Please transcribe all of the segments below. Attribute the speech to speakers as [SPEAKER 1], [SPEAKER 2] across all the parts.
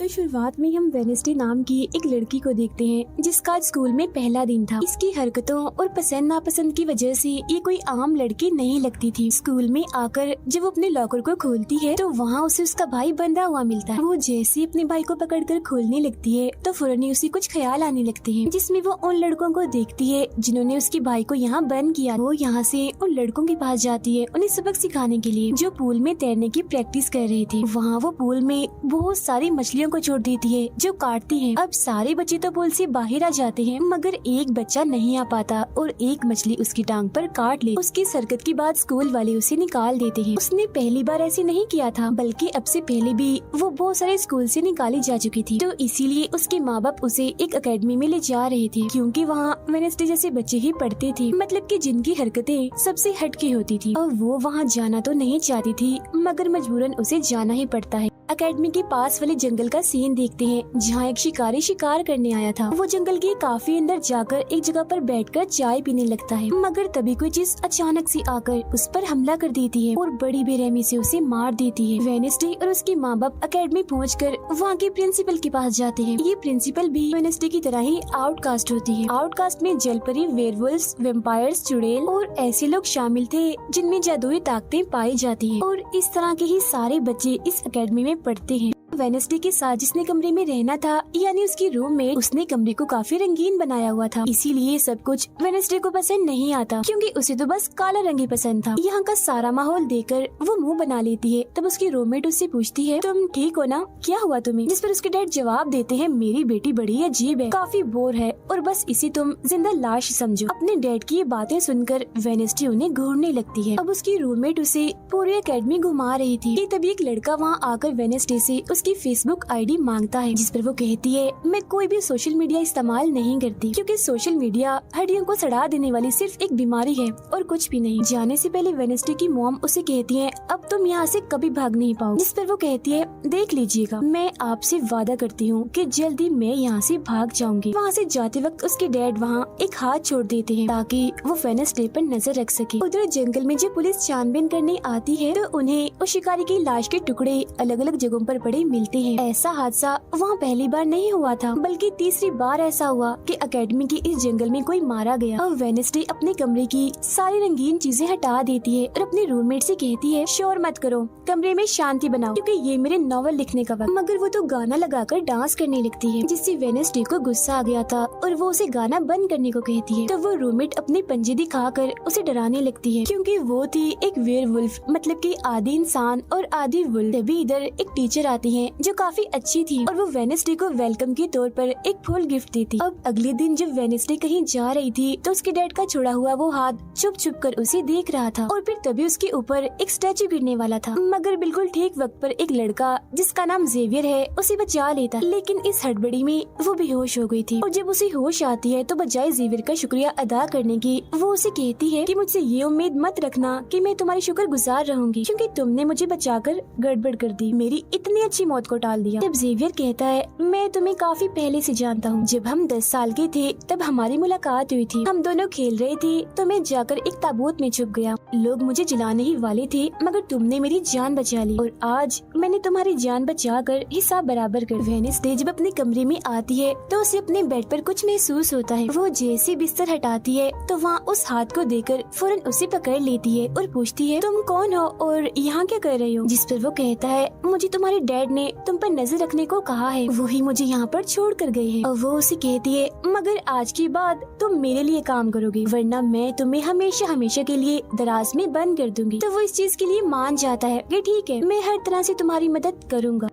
[SPEAKER 1] तो शुरुआत में हम वेनेसडे नाम की एक लड़की को देखते हैं जिसका आज स्कूल में पहला दिन था। इसकी हरकतों और पसंद नापसंद की वजह से ये कोई आम लड़की नहीं लगती थी। स्कूल में आकर जब वो अपने लॉकर को खोलती है तो वहाँ उसे उसका भाई बंधा हुआ मिलता है। वो जैसे ही अपने भाई को पकड़कर खोलने लगती है तो फौरन ही उसे कुछ ख्याल आने लगते हैं, जिसमें वो उन लड़कों को देखती है जिन्होंने उसके भाई को यहाँ बंद किया। वो यहाँ से उन लड़कों के पास जाती है उन्हें सबक सिखाने के लिए, जो पूल में तैरने की प्रैक्टिस कर रहे थे। वहाँ वो पूल में बहुत सारी मछलियों को छोड़ देती है जो काटती हैं। अब सारे बच्चे तो पूल से बाहर आ जाते हैं मगर एक बच्चा नहीं आ पाता और एक मछली उसकी टांग पर काट ले। उसकी हरकत के बाद स्कूल वाले उसे निकाल देते हैं। उसने पहली बार ऐसे नहीं किया था, बल्कि अब से पहले भी वो बहुत सारे स्कूल से निकाली जा चुकी थी। तो इसीलिए उसके माँ बाप उसे एक एकेडमी में ले जा रहे थे, क्योंकि वहाँ वेनेसडे जैसे बच्चे ही पढ़ते थे, मतलब कि जिनकी हरकतें सबसे हटके होती थी। और वो वहाँ जाना तो नहीं चाहती थी मगर मजबूरन उसे जाना ही पड़ता है। एकेडमी के पास वाले जंगल का सीन देखते हैं जहाँ एक शिकारी शिकार करने आया था। वो जंगल के काफी अंदर जाकर एक जगह पर बैठकर चाय पीने लगता है, मगर तभी कोई चीज अचानक से आकर उस पर हमला कर देती है और बड़ी बेरहमी से उसे मार देती है। वेनेसडे और उसके माँ बाप एकेडमी पहुंचकर वहाँ के प्रिंसिपल के पास जाते हैं। ये प्रिंसिपल भी वेनेसडे की तरह ही आउटकास्ट होती है। आउटकास्ट में जलपरी, वेयरवुल्व्स, वेम्पायर्स, चुड़ैल और ऐसे लोग शामिल थे जिनमें जादुई ताकतें पाई जाती है। और इस तरह के ही सारे बच्चे इस एकेडमी में पढ़ते हैं। वेनेसडे के साथ जिसने कमरे में रहना था, यानी उसकी रूममेट, उसने कमरे को काफी रंगीन बनाया हुआ था। इसीलिए सब कुछ वेनेसडे को पसंद नहीं आता, क्योंकि उसे तो बस काला रंग ही पसंद था। यहाँ का सारा माहौल देखकर वो मुंह बना लेती है। तब उसकी रूममेट उससे पूछती है, तुम ठीक हो ना, क्या हुआ तुम्हें? जिस पर उसके डैड जवाब देते हैं, मेरी बेटी बड़ी अजीब है, काफी बोर है और बस इसे तुम जिंदा लाश समझो। अपने डैड की ये बातें सुनकर वेनेसडे उन्हें घूरने लगती है। अब उसकी रूममेट उसे पूरी एकेडमी घुमा रही थी कि तभी एक लड़का वहाँ आकर वेनेसडे से उसकी फेसबुक आईडी मांगता है, जिस पर वो कहती है, मैं कोई भी सोशल मीडिया इस्तेमाल नहीं करती, क्योंकि सोशल मीडिया हड्डियों को सड़ा देने वाली सिर्फ एक बीमारी है और कुछ भी नहीं। जाने से पहले वेनेसडे की मॉम उसे कहती है, अब तुम यहाँ से कभी भाग नहीं पाओ। जिस पर वो कहती है, देख लीजिएगा, मैं आपसे वादा करती हूँ कि जल्दी मैं यहाँ से भाग जाऊंगी। वहाँ से जाते वक्त उसके डैड वहाँ एक हाथ छोड़ देते हैं ताकि वो वेनेसडे पर नजर रख सके। उधर जंगल में जब पुलिस छानबीन करने आती है तो उन्हें उस शिकारी की लाश के टुकड़े अलग अलग जगहों पर पड़े मिलते हैं। ऐसा हादसा वहाँ पहली बार नहीं हुआ था, बल्कि तीसरी बार ऐसा हुआ कि एकेडमी के इस जंगल में कोई मारा गया। और वेनेसडे अपने कमरे की सारी रंगीन चीजें हटा देती है और अपने रूममेट से कहती है, शोर मत करो, कमरे में शांति बनाओ, क्योंकि ये मेरे नॉवल लिखने का वक्त। मगर वो तो गाना लगाकर डांस करने लगती है, जिससे वेनेसडे को गुस्सा आ गया था और वो उसे गाना बंद करने को कहती है। तो वो रूममेट अपने पंजे दिखाकर उसे डराने लगती है, क्योंकि वो थी एक वेयरवुल्फ, मतलब कि आधी इंसान और आधी वुल्फ। तभी इधर एक टीचर आती है जो काफी अच्छी थी और वो वेनेसडे को वेलकम के तौर पर एक फूल गिफ्ट देती। अब अगले दिन जब वेनेसडे कहीं जा रही थी तो उसके डैड का छोड़ा हुआ वो हाथ छुप छुप कर उसे देख रहा था और फिर तभी उसके ऊपर एक स्टैचू गिरने वाला था, मगर बिल्कुल ठीक वक्त पर एक लड़का जिसका नाम जेवियर है उसे बचा लेता। लेकिन इस हड़बड़ी में वो बेहोश हो गई थी और जब उसे होश आती है तो बजाय जेवियर का शुक्रिया अदा करने की वो उसे कहती है कि मुझसे ये उम्मीद मत रखना कि मैं तुम्हारी शुक्रगुजार रहूंगी, क्योंकि तुमने मुझे बचाकर गड़बड़ कर दी, मेरी इतनी अच्छी मौत को टाल दिया। जब जेवियर कहता है, मैं तुम्हें काफी पहले से जानता हूँ, जब हम 10 साल के थे तब हमारी मुलाकात हुई थी, हम दोनों खेल रहे थे तो मैं जाकर एक ताबूत में छुप गया, लोग मुझे जलाने ही वाले थे मगर तुमने मेरी जान बचा ली और आज मैंने तुम्हारी जान बचाकर हिसाब बराबर कर। वेनेसडे जब अपने कमरे में आती है तो उसे अपने बेड पर कुछ महसूस होता है। वो जैसे बिस्तर हटाती है तो वहाँ उस हाथ को देखकर फौरन उसे पकड़ लेती है और पूछती है, तुम कौन हो और यहाँ क्या कर रही हो? जिस पर वो कहता है, मुझे तुम्हारे डैड ने तुम पर नजर रखने को कहा है, वही मुझे यहाँ पर छोड़ कर गए हैं। और वो उसे कहती है, मगर आज के बाद तुम मेरे लिए काम करोगे, वरना मैं तुम्हें हमेशा हमेशा के लिए दराज में बंद कर दूंगी। तो वो इस चीज के लिए मान जाता है कि ठीक है, मैं हर तरह से तुम्हारी मदद करूँगा।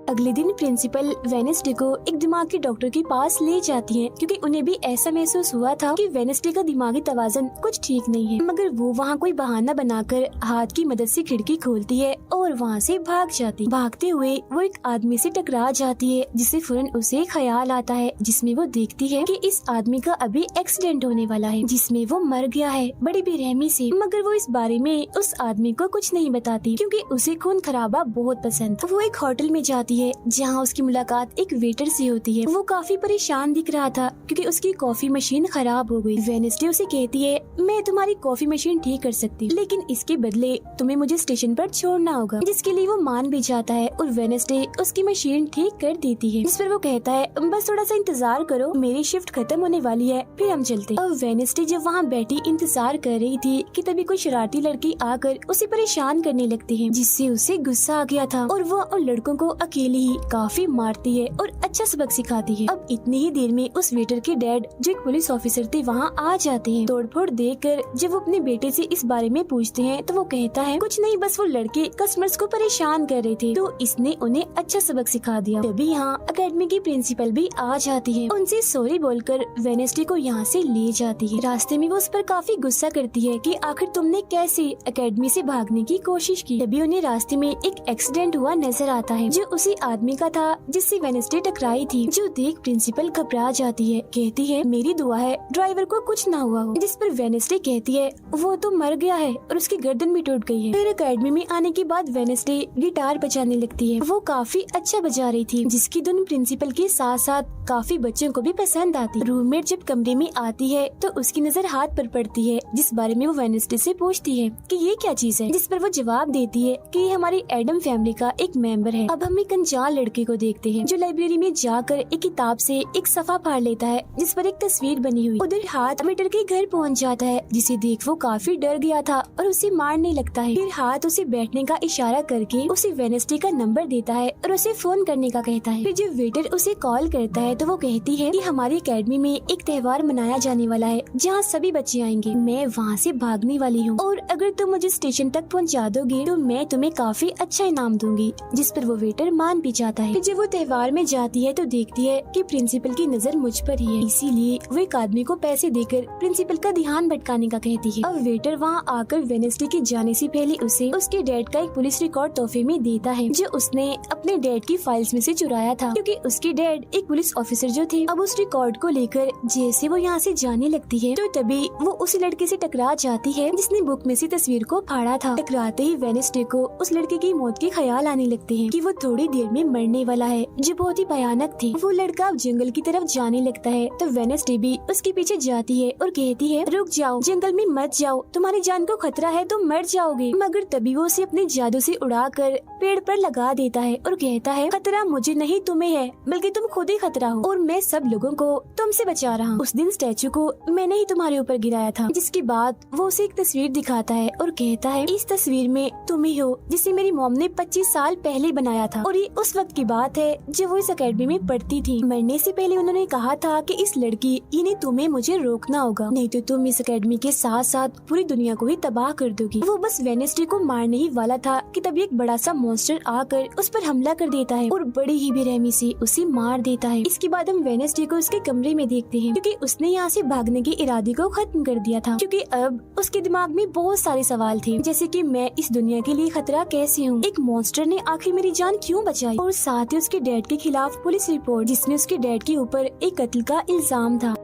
[SPEAKER 1] अगले दिन प्रिंसिपल वेनेसडे को एक दिमागी डॉक्टर के पास ले जाती है, क्योंकि उन्हें भी ऐसा महसूस हुआ था कि वेनेसडे का दिमागी तवाज़ुन कुछ ठीक नहीं है। मगर वो वहाँ कोई बहाना बनाकर हाथ की मदद से खिड़की खोलती है और वहाँ से भाग जाती। भागते हुए वो एक आदमी से टकरा जाती है, जिससे फौरन उसे ख्याल आता है, जिसमें वो देखती है कि इस आदमी का अभी एक्सीडेंट होने वाला है, जिसमें वो मर गया है बड़ी बेरहमी से। मगर वो इस बारे में उस आदमी को कुछ नहीं बताती, क्योंकि उसे खून खराबा बहुत पसंद। वो एक होटल में जाती है है जहाँ उसकी मुलाकात एक वेटर से होती है। वो काफी परेशान दिख रहा था क्योंकि उसकी कॉफी मशीन खराब हो गई। वेडनेसडे उसे कहती है, मैं तुम्हारी कॉफी मशीन ठीक कर सकती हूँ, लेकिन इसके बदले तुम्हें मुझे स्टेशन पर छोड़ना होगा, जिसके लिए वो मान भी जाता है और वेडनेसडे उसकी मशीन ठीक कर देती है। जिस पर वो कहता है, बस थोड़ा सा इंतजार करो, मेरी शिफ्ट खत्म होने वाली है, फिर हम चलते। अब वेडनेसडे जब वहाँ बैठी इंतजार कर रही थी कि तभी कोई शरारती लड़की आकर उसे परेशान करने लगती है, जिससे उसे गुस्सा आ गया था और वो उन लड़कों को अकेले ही काफी मारती है और अच्छा सबक सिखाती है। अब इतनी ही देर में उस वेटर के डैड जो एक पुलिस ऑफिसर थे वहाँ आ जाते हैं। तोड़फोड़ देखकर जब वो अपने बेटे से इस बारे में पूछते हैं तो वो कहता है, कुछ नहीं, बस वो लड़के कस्टमर्स को परेशान कर रहे थे तो इसने उन्हें अच्छा सबक सिखा दिया। तभी यहाँ अकेडमी की प्रिंसिपल भी आ जाती है, उनसे सॉरी बोलकर वेडनेसडे को यहाँ से ले जाती है। रास्ते में वो उस पर काफी गुस्सा करती है कि आखिर तुमने कैसे अकेडमी से भागने की कोशिश की। तभी उन्हें रास्ते में एक एक्सीडेंट हुआ नजर आता है जो उसी आदमी का था जिससे वेडनेसडे टकराई थी, जो देख प्रिंसिपल घबरा जाती है। कहती है, मेरी दुआ है ड्राइवर को कुछ ना हुआ हो। जिस पर वेडनेसडे कहती है, वो तो मर गया है और उसकी गर्दन भी टूट गई है। फिर अकेडमी में आने के बाद वेडनेसडे गिटार बजाने लगती है। वो काफी अच्छा बजा रही थी, जिसकी धुन प्रिंसिपल के साथ साथ काफी बच्चों को भी पसंद आती। रूममेट जब कमरे में आती है तो उसकी नजर हाथ पर पड़ती है, जिस बारे में वो वेडनेसडे से पूछती है कि ये क्या चीज है, जिस पर वो जवाब देती है कि ये हमारी एडम फैमिली का एक मेंबर है। अब हम एक अनजान लड़के को देखते हैं जो लाइब्रेरी में जाकर एक किताब से एक सफा फाड़ लेता है जिस पर एक तस्वीर बनी हुई। उधर हाथ वेटर के घर पहुंच जाता है, जिसे देख वो काफी डर गया था और उसे मारने लगता है। फिर हाथ उसे बैठने का इशारा करके उसे वेडनेसडे का नंबर देता है और उसे फोन करने का कहता है। फिर जब वेटर उसे कॉल करता है तो वो कहती है कि हमारी अकेडमी में एक त्योहार मनाया जाने वाला है जहाँ सभी बच्चे आएंगे, मैं वहाँ से भागने वाली हूँ और अगर तुम मुझे स्टेशन तक पहुँचा दोगे तो मैं तुम्हें काफी अच्छा इनाम दूंगी। जिस पर वो वेटर मान भी जाता है। जब वो त्योहार में जाती है तो देखती है कि प्रिंसिपल की नजर मुझ पर ही है, इसीलिए वो एक आदमी को पैसे देकर प्रिंसिपल का ध्यान भटकाने का कहती है। अब वेटर वहाँ आकर वेडनेसडे के जाने से पहले उसे उसके डैड का एक पुलिस रिकॉर्ड तोहफे में देता है जो उसने अपने डैड की फाइल्स में से चुराया था, क्योंकि उसके डैड एक पुलिस ऑफिसर जो थे। अब उस रिकॉर्ड को लेकर जैसे वो यहाँ से जाने लगती है तो तभी वो उस लड़के से टकरा जाती है जिसने बुक में से तस्वीर को फाड़ा था। टकराते ही वेडनेसडे को उस लड़के की मौत के ख्याल आने लगते हैं कि वो थोड़ी देर में मरने वाला है, जो बहुत ही भयानक थी। वो लड़का अब जंगल की तरफ जाने लगता है तो वेडनेसडे भी उसके पीछे जाती है और कहती है, रुक जाओ, जंगल में मत जाओ, तुम्हारी जान को खतरा है, तुम मर जाओगे। मगर तभी वो उसे अपने जादू से उड़ाकर पेड़ पर लगा देता है और कहता है, खतरा मुझे नहीं तुम्हें है, बल्कि तुम खुद ही खतरा हो और मैं सब लोगों को तुमसे बचा रहा हूँ। उस दिन स्टैचू को मैंने ही तुम्हारे ऊपर गिराया था। जिसके बाद वो उसे एक तस्वीर दिखाता है और कहता है, इस तस्वीर में तुम ही हो जिसे मेरी मॉम ने 25 साल पहले बनाया था और ये उस वक्त की बात है जब वो इस अकेडमी में पढ़ती थी। मरने से पहले उन्होंने कहा था कि इस लड़की यानी तुम्हें मुझे रोकना होगा, नहीं तो तुम इस अकेडमी के साथ साथ पूरी दुनिया को ही तबाह कर दोगी। वो बस वेडनेसडे को मारने ही वाला था कि तभी एक बड़ा सा मॉन्स्टर आकर उस पर हमला कर देता है और बड़ी ही बेरहमी से उसे मार देता है। इसके बाद हम वेडनेसडे को उसके कमरे में देखते हैं, क्योंकि उसने यहाँ से भागने के इरादे को खत्म कर दिया था, क्योंकि अब उसके दिमाग में बहुत सारे सवाल थे, जैसे कि मैं इस दुनिया के लिए खतरा कैसे हूँ, एक मॉन्स्टर ने आखिर मेरी जान क्यों बचाई, और साथ ही उसके डैड के खिलाफ पुलिस रिपोर्ट जिसमें उसके डैड के ऊपर एक कत्ल का इल्जाम था।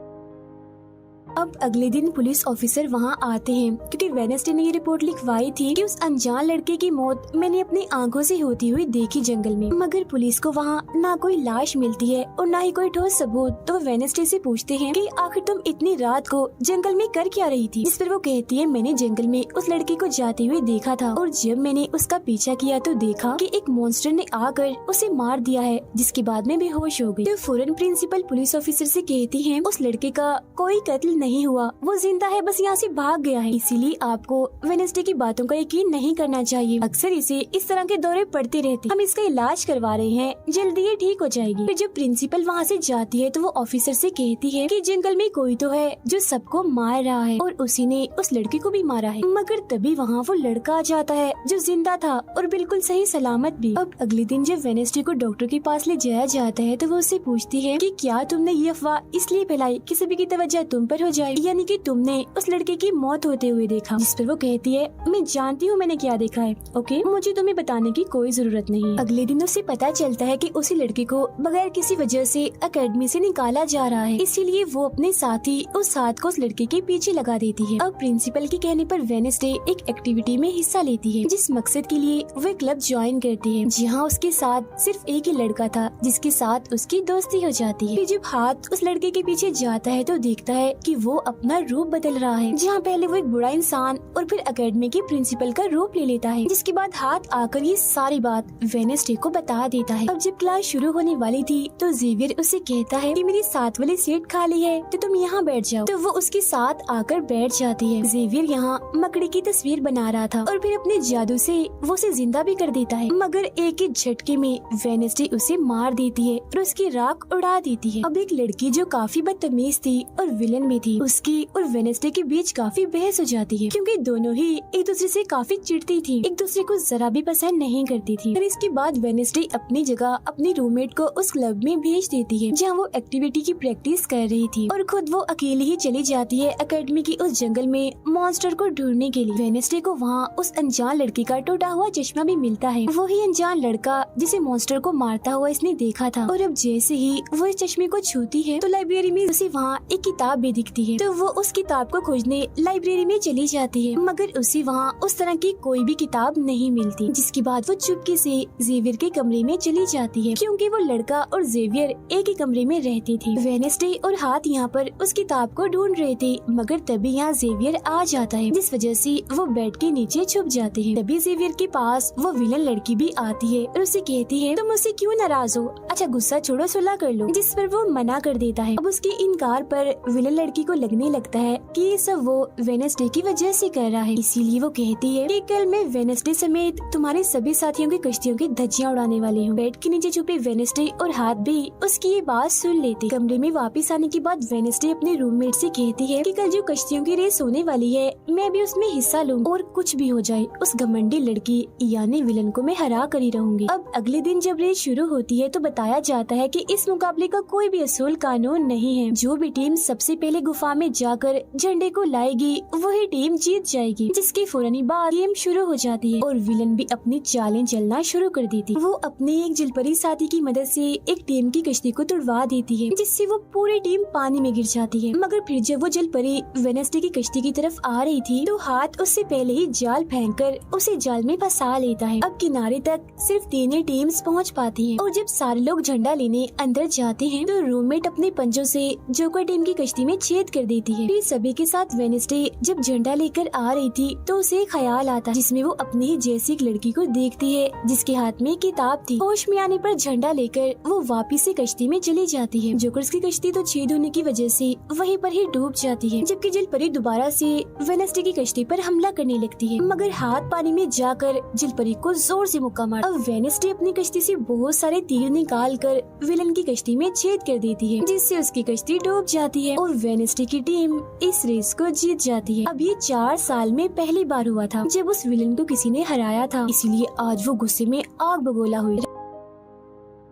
[SPEAKER 1] अब अगले दिन पुलिस ऑफिसर वहाँ आते हैं, क्योंकि वेडनेसडे ने ये रिपोर्ट लिखवाई थी कि उस अनजान लड़के की मौत मैंने अपनी आंखों से होती हुई देखी जंगल में। मगर पुलिस को वहाँ ना कोई लाश मिलती है और ना ही कोई ठोस सबूत। तो वेडनेसडे से पूछते हैं कि आखिर तुम इतनी रात को जंगल में कर क्या रही थी, जिस पर वो कहती है, मैंने जंगल में उस लड़के को जाते हुए देखा था और जब मैंने उसका पीछा किया तो देखा कि एक मॉन्स्टर ने आकर उसे मार दिया है, जिसके बाद में बेहोश हो गई। तो फौरन प्रिंसिपल पुलिस ऑफिसर से कहती है, उस लड़के का कोई कत्ल नहीं हुआ, वो जिंदा है, बस यहाँ से भाग गया है, इसीलिए आपको वेडनेसडे की बातों का यकीन नहीं करना चाहिए। अक्सर इसे इस तरह के दौरे पड़ते रहते, हम इसका इलाज करवा रहे हैं, जल्दी ये ठीक हो जाएगी। फिर जब प्रिंसिपल वहाँ से जाती है तो वो ऑफिसर से कहती है कि जंगल में कोई तो है जो सबको मार रहा है और उसी ने उस लड़के को भी मारा है। मगर तभी वहाँ वो लड़का आ जाता है जो जिंदा था और बिल्कुल सही सलामत भी। अब अगले दिन जब वेडनेसडे को डॉक्टर के पास ले जाया जाता है तो वो उससे पूछती है कि क्या तुमने ये अफवाह इसलिए फैलाई कि सभी की तवज्जो तुम पर हो जाए। लाइफ, यानी कि तुमने उस लड़के की मौत होते हुए देखा। जिस पर वो कहती है, मैं जानती हूँ मैंने क्या देखा है, ओके, मुझे तुम्हें बताने की कोई जरूरत नहीं है। अगले दिन उसे पता चलता है कि उसी लड़के को बगैर किसी वजह से एकेडमी से निकाला जा रहा है, इसीलिए वो अपने साथी उस हाथ को उस लड़के के पीछे लगा देती है। अब प्रिंसिपल के कहने पर वेडनेसडे एक एक्टिविटी में हिस्सा लेती है, जिस मकसद के लिए वो क्लब ज्वाइन करती है, जहाँ उसके साथ सिर्फ एक ही लड़का था जिसके साथ उसकी दोस्ती हो जाती है। फिर जब हाथ उस लड़के के पीछे जाता है तो देखता है कि वो अपना रूप बदल रहा है, जहाँ पहले वो एक बुरा इंसान और फिर एकेडमी के प्रिंसिपल का रूप ले लेता है। जिसके बाद हाथ आकर ये सारी बात वेडनेसडे को बता देता है। अब जब क्लास शुरू होने वाली थी तो जेवियर उसे कहता है कि मेरी साथ वाली सीट खाली है तो तुम यहाँ बैठ जाओ, तो वो उसके साथ आकर बैठ जाती है। जेवियर यहाँ मकड़ी की तस्वीर बना रहा था और फिर अपने जादू से वो उसे जिंदा भी कर देता है, मगर एक ही झटके में वेडनेसडे उसे मार देती है और उसकी राख उड़ा देती है। अब एक लड़की जो काफी बदतमीज थी और विलन में थी, उसकी और वेडनेसडे के बीच काफी बहस हो जाती है, क्योंकि दोनों ही एक दूसरे से काफी चिढ़ती थी, एक दूसरे को जरा भी पसंद नहीं करती थी। फिर इसके बाद वेडनेसडे अपनी जगह अपनी रूममेट को उस क्लब में भेज देती है, जहाँ वो एक्टिविटी की प्रैक्टिस कर रही थी, और खुद वो अकेली ही चली जाती है एकेडमी की उस जंगल में मॉन्स्टर को ढूंढने के लिए। वेडनेसडे को वहाँ उस अनजान लड़की का टूटा हुआ चश्मा भी मिलता है, वही अनजान लड़का जिसे मॉन्स्टर को मारता हुआ इसने देखा था। और अब जैसे ही वो इस चश्मे को छूती है तो लाइब्रेरी में उसे वहाँ एक किताब भी दिखती है, तो वो उस किताब को खोजने लाइब्रेरी में चली जाती है, मगर उसे वहाँ उस तरह की कोई भी किताब नहीं मिलती। जिसके बाद वो चुपके से जेवियर के कमरे में चली जाती है, क्योंकि वो लड़का और जेवियर एक ही कमरे में रहती थी। वेडनेसडे और हाथ यहाँ पर उस किताब को ढूंढ रहे थे, मगर तभी यहाँ जेवियर आ जाता है, जिस वजह से वो बेड के नीचे छुप जाते हैं। तभी जेवियर के पास वो विलन लड़की भी आती है और उसे कहती है, तुम मुझसे क्यों नाराज हो, अच्छा गुस्सा छोड़ो, सुलह कर लो। जिस पर वो मना कर देता है। अब उसके इनकार पर विलन लड़की को लगने लगता है कि ये सब वो वेडनेसडे की वजह से कर रहा है, इसीलिए वो कहती है कि कल मैं वेडनेसडे समेत तुम्हारे सभी साथियों की कश्तियों की धज्जियां उड़ाने वाली हूँ। बेड के नीचे छुपे वेडनेसडे और हाथ भी उसकी ये बात सुन लेते। कमरे में वापस आने के बाद वेडनेसडे अपने रूममेट से कहती है कि कल जो कश्तियों की रेस होने वाली है मैं भी उसमें हिस्सा लूँ, और कुछ भी हो जाए उस घमंडी लड़की यानी विलन को मैं हरा कर ही रहूंगी। अब अगले दिन जब रेस शुरू होती है तो बताया जाता है कि इस मुकाबले का कोई भी असूल कानून नहीं है, जो भी टीम सबसे पहले गुफा में जाकर झंडे को लाएगी वही टीम जीत जाएगी। जिसके फौरन बाद गेम शुरू हो जाती है और विलन भी अपनी चालें चलना शुरू कर देती। वो अपने एक जलपरी साथी की मदद से एक टीम की कश्ती को तुड़वा देती है, जिससे वो पूरी टीम पानी में गिर जाती है। मगर फिर जब वो जलपरी वेडनेसडे की कश्ती की तरफ आ रही थी तो हाथ उससे पहले ही जाल फेंककर उसे जाल में फंसा लेता है। अब किनारे तक सिर्फ 3 ही टीम्स पहुँच पाती है, और जब सारे लोग झंडा लेने अंदर जाते हैं तो रूममेट अपने पंजों से जोकर टीम की कश्ती में छेद कर देती है। फिर सभी के साथ वेडनेसडे जब झंडा लेकर आ रही थी तो उसे ख्याल आता, जिसमें वो अपने ही जैसी एक लड़की को देखती है जिसके हाथ में किताब थी। होश में आने पर झंडा लेकर वो वापिस से कश्ती में चली जाती है। जोकर्स की कश्ती तो छेद होने की वजह से वहीं पर ही डूब जाती है, जबकि जलपरी दोबारा से वेडनेसडे की कश्ती पर हमला करने लगती है, मगर हाथ पानी में जाकर जलपरी को जोर से मुक्का मार। अब वेडनेसडे अपनी कश्ती से बहुत सारे तीर निकाल कर विलन की कश्ती में छेद कर देती है, जिससे उसकी कश्ती डूब जाती है और वेडनेसडे की टीम इस रेस को जीत जाती है। अब ये 4 साल में पहली बार हुआ था जब उस विलन को किसी ने हराया था, इसीलिए आज वो गुस्से में आग बगोला हुई।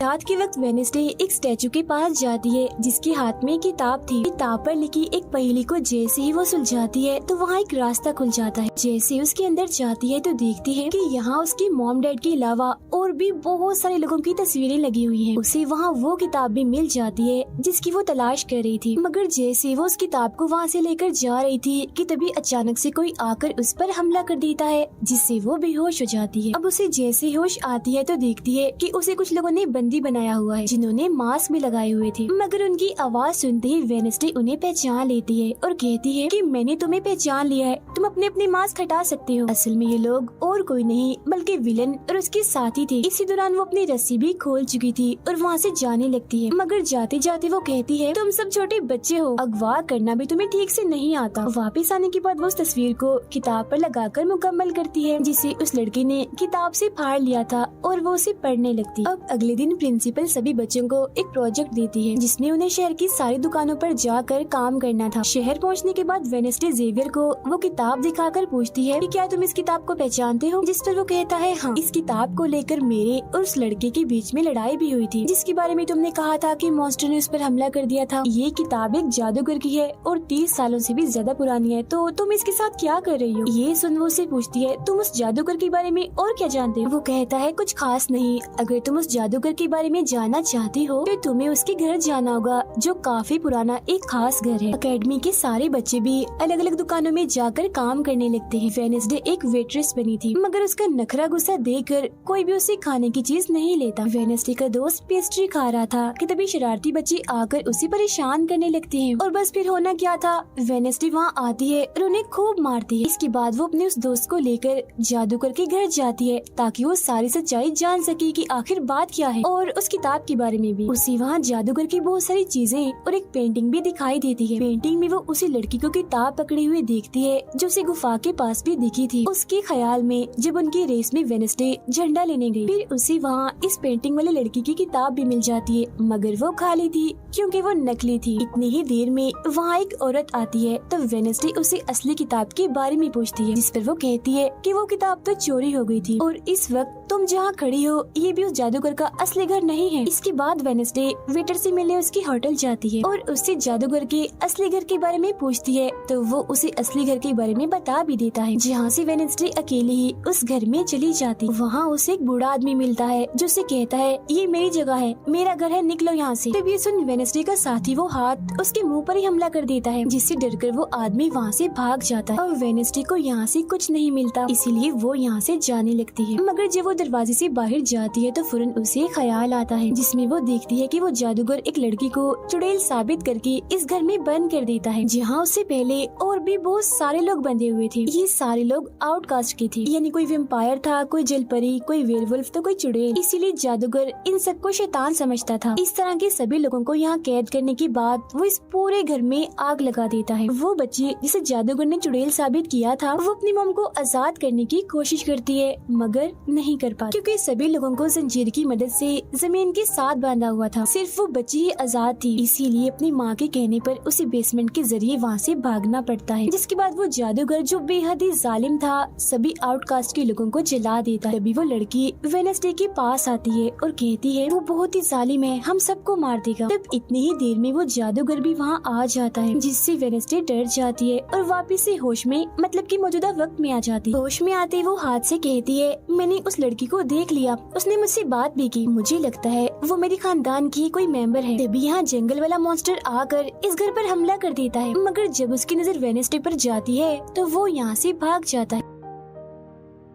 [SPEAKER 1] रात के वक्त वेडनेसडे एक स्टैचू के पास जाती है जिसके हाथ में किताब थी। किताब पर लिखी एक पहेली को जैसे ही वो सुलझाती है तो वहाँ एक रास्ता खुल जाता है। जैसे ही उसके अंदर जाती है तो देखती है कि यहाँ उसके मॉम डैड के अलावा और भी बहुत सारे लोगों की तस्वीरें लगी हुई हैं। उसे वहाँ वो किताब भी मिल जाती है जिसकी वो तलाश कर रही थी, मगर जैसे वो उस किताब को वहाँ से लेकर जा रही थी कि तभी अचानक से कोई आकर उस पर हमला कर देता है, जिससे वो बेहोश हो जाती है। अब उसे जैसे होश आती है तो देखती है कि उसे कुछ लोगों ने बंदी बनाया हुआ है, जिन्होंने मास्क भी लगाए हुए थे, मगर उनकी आवाज सुनते ही वेडनेसडे उन्हें पहचान लेती है और कहती है कि मैंने तुम्हें पहचान लिया है, तुम अपने अपने मास्क हटा सकते हो। असल में ये लोग और कोई नहीं बल्कि विलन और उसके साथी थे। इसी दौरान वो अपनी रस्सी भी खोल चुकी थी और वहाँ से जाने लगती है, मगर जाते जाते वो कहती है तुम सब छोटे बच्चे हो, अगवा करना भी तुम्हें ठीक से नहीं आता। वापस आने के बाद वो उस तस्वीर को किताब पर लगाकर मुकम्मल करती है जिसे उस लड़के ने किताब से फाड़ लिया था और वो उसे पढ़ने लगती। अब अगले दिन प्रिंसिपल सभी बच्चों को एक प्रोजेक्ट देती है जिसमें उन्हें शहर की सारी दुकानों पर जाकर काम करना था। शहर पहुंचने के बाद वेडनेसडे जेवियर को वो किताब दिखाकर पूछती है कि क्या तुम इस किताब को पहचानते हो, जिस पर वो कहता है हाँ, इस किताब को लेकर मेरे और उस लड़के के बीच में लड़ाई भी हुई थी जिसके बारे में तुमने कहा था कि मॉन्स्टर ने उस पर हमला कर दिया था। ये किताब एक जादूगर की है और 30 सालों से भी ज्यादा पुरानी है, तो तुम इसके साथ क्या कर रही हो। ये सुन वो उससे पूछती है तुम उस जादूगर के बारे में और क्या जानते हो। वो कहता है कुछ खास नहीं, अगर तुम उस जादूगर के बारे में जानना चाहती हो तो तुम्हें उसके घर जाना होगा जो काफी पुराना एक खास घर है। अकेडमी के सारे बच्चे भी अलग अलग दुकानों में जाकर काम करने लगते हैं। वेडनेसडे एक वेट्रेस बनी थी मगर उसका नखरा गुस्सा देखकर कोई भी उसे खाने की चीज नहीं लेता। वेडनेसडे का दोस्त पेस्ट्री खा रहा था कि तभी शरारती बच्चे आकर उसे परेशान करने लगते हैं और बस फिर होना क्या था, वेडनेसडे वहाँ आती है और उन्हें खूब मारती है। इसके बाद वो अपने उस दोस्त को लेकर जादूगर के घर जाती है ताकि वो सारी सच्चाई जान सके कि आखिर बात क्या है और उस किताब के बारे में भी। उसे वहाँ जादूगर की बहुत सारी चीजें और एक पेंटिंग भी दिखाई देती है। पेंटिंग में वो उसी लड़की को किताब पकड़े हुए देखती है जो उसे गुफा के पास भी दिखी थी। उसके ख्याल में जब उनकी रेस में वेडनेसडे झंडा लेने गई, फिर उसे वहाँ इस पेंटिंग वाली लड़की की किताब भी मिल जाती है मगर वो खाली थी क्योंकि वो नकली थी। इतनी ही देर में वहाँ एक औरत आती है तो वेडनेसडे उसे असली किताब के बारे में पूछती है जिस पर वो कहती है कि वो किताब तो चोरी हो गई थी और इस वक्त तुम जहाँ खड़ी हो ये भी उस जादूगर का असली घर नहीं है। इसके बाद वेडनेसडे वेटर से मिलने उसकी होटल जाती है और उससे जादूगर के असली घर के बारे में पूछती है तो वो उसे असली घर के बारे में बता भी देता है, जहाँ से वेडनेसडे अकेले ही उस घर में चली जाती। वहाँ उसे एक बूढ़ा आदमी मिलता है जो उसे कहता है ये मेरी जगह है, मेरा घर है, निकलो यहाँ से। तब ये सुन वेडनेसडे का साथी वो हाथ उसके मुंह पर ही हमला कर देता है जिससे डरकर वो आदमी वहाँ से भाग जाता है और वेडनेसडे को यहाँ से कुछ नहीं मिलता, इसीलिए वो यहाँ से जाने लगती है। मगर जब वो दरवाजे से बाहर जाती है तो फौरन उसे ख्याल आता है जिसमें वो देखती है कि वो जादूगर एक लड़की को चुड़ैल साबित करके इस घर में बंद कर देता है जहाँ उससे पहले और भी बहुत सारे लोग बंधे हुए थे। ये सारे लोग आउटकास्ट के थे, यानी कोई वेम्पायर था, कोई जलपरी, कोई वेयरवुल्फ तो कोई चुड़ैल। इसीलिए जादूगर इन सबको शैतान समझता था। इस तरह के सभी लोगों को यहाँ कैद करने के बाद वो इस पूरे घर में आग लगा देता है। वो बच्ची जिसे जादूगर ने चुड़ैल साबित किया था वो अपनी मॉम को आजाद करने की कोशिश करती है मगर नहीं कर पाती क्योंकि सभी लोगों को जंजीर की मदद से जमीन के साथ बांधा हुआ था। सिर्फ वो बच्ची ही आजाद थी, इसीलिए अपनी माँ के कहने पर उसे बेसमेंट के जरिए वहाँ से भागना पड़ता है। जिसके बाद वो जादूगर जो बेहद ही जालिम था सभी आउटकास्ट के लोगों को जला देता है। तभी वो लड़की वेडनेसडे के पास आती है और कहती है वो बहुत ही जालिम है, हम सबको मार देगा। तब इतनी ही देर में वो जादूगर भी वहाँ आ जाता है जिससे वेडनेसडे डर जाती है और वापिस से होश में मतलब कि मौजूदा वक्त में आ जाती है। होश में आते वो हाथ से कहती है मैंने उस लड़की को देख लिया, उसने मुझसे बात भी की, मुझे लगता है वो मेरे खानदान की कोई मेंबर है। तभी यहाँ जंगल वाला मॉन्स्टर आकर इस घर पर हमला कर देता है मगर जब उसकी नजर वेडनेसडे पर जाती है तो वो यहाँ से भाग जाता है।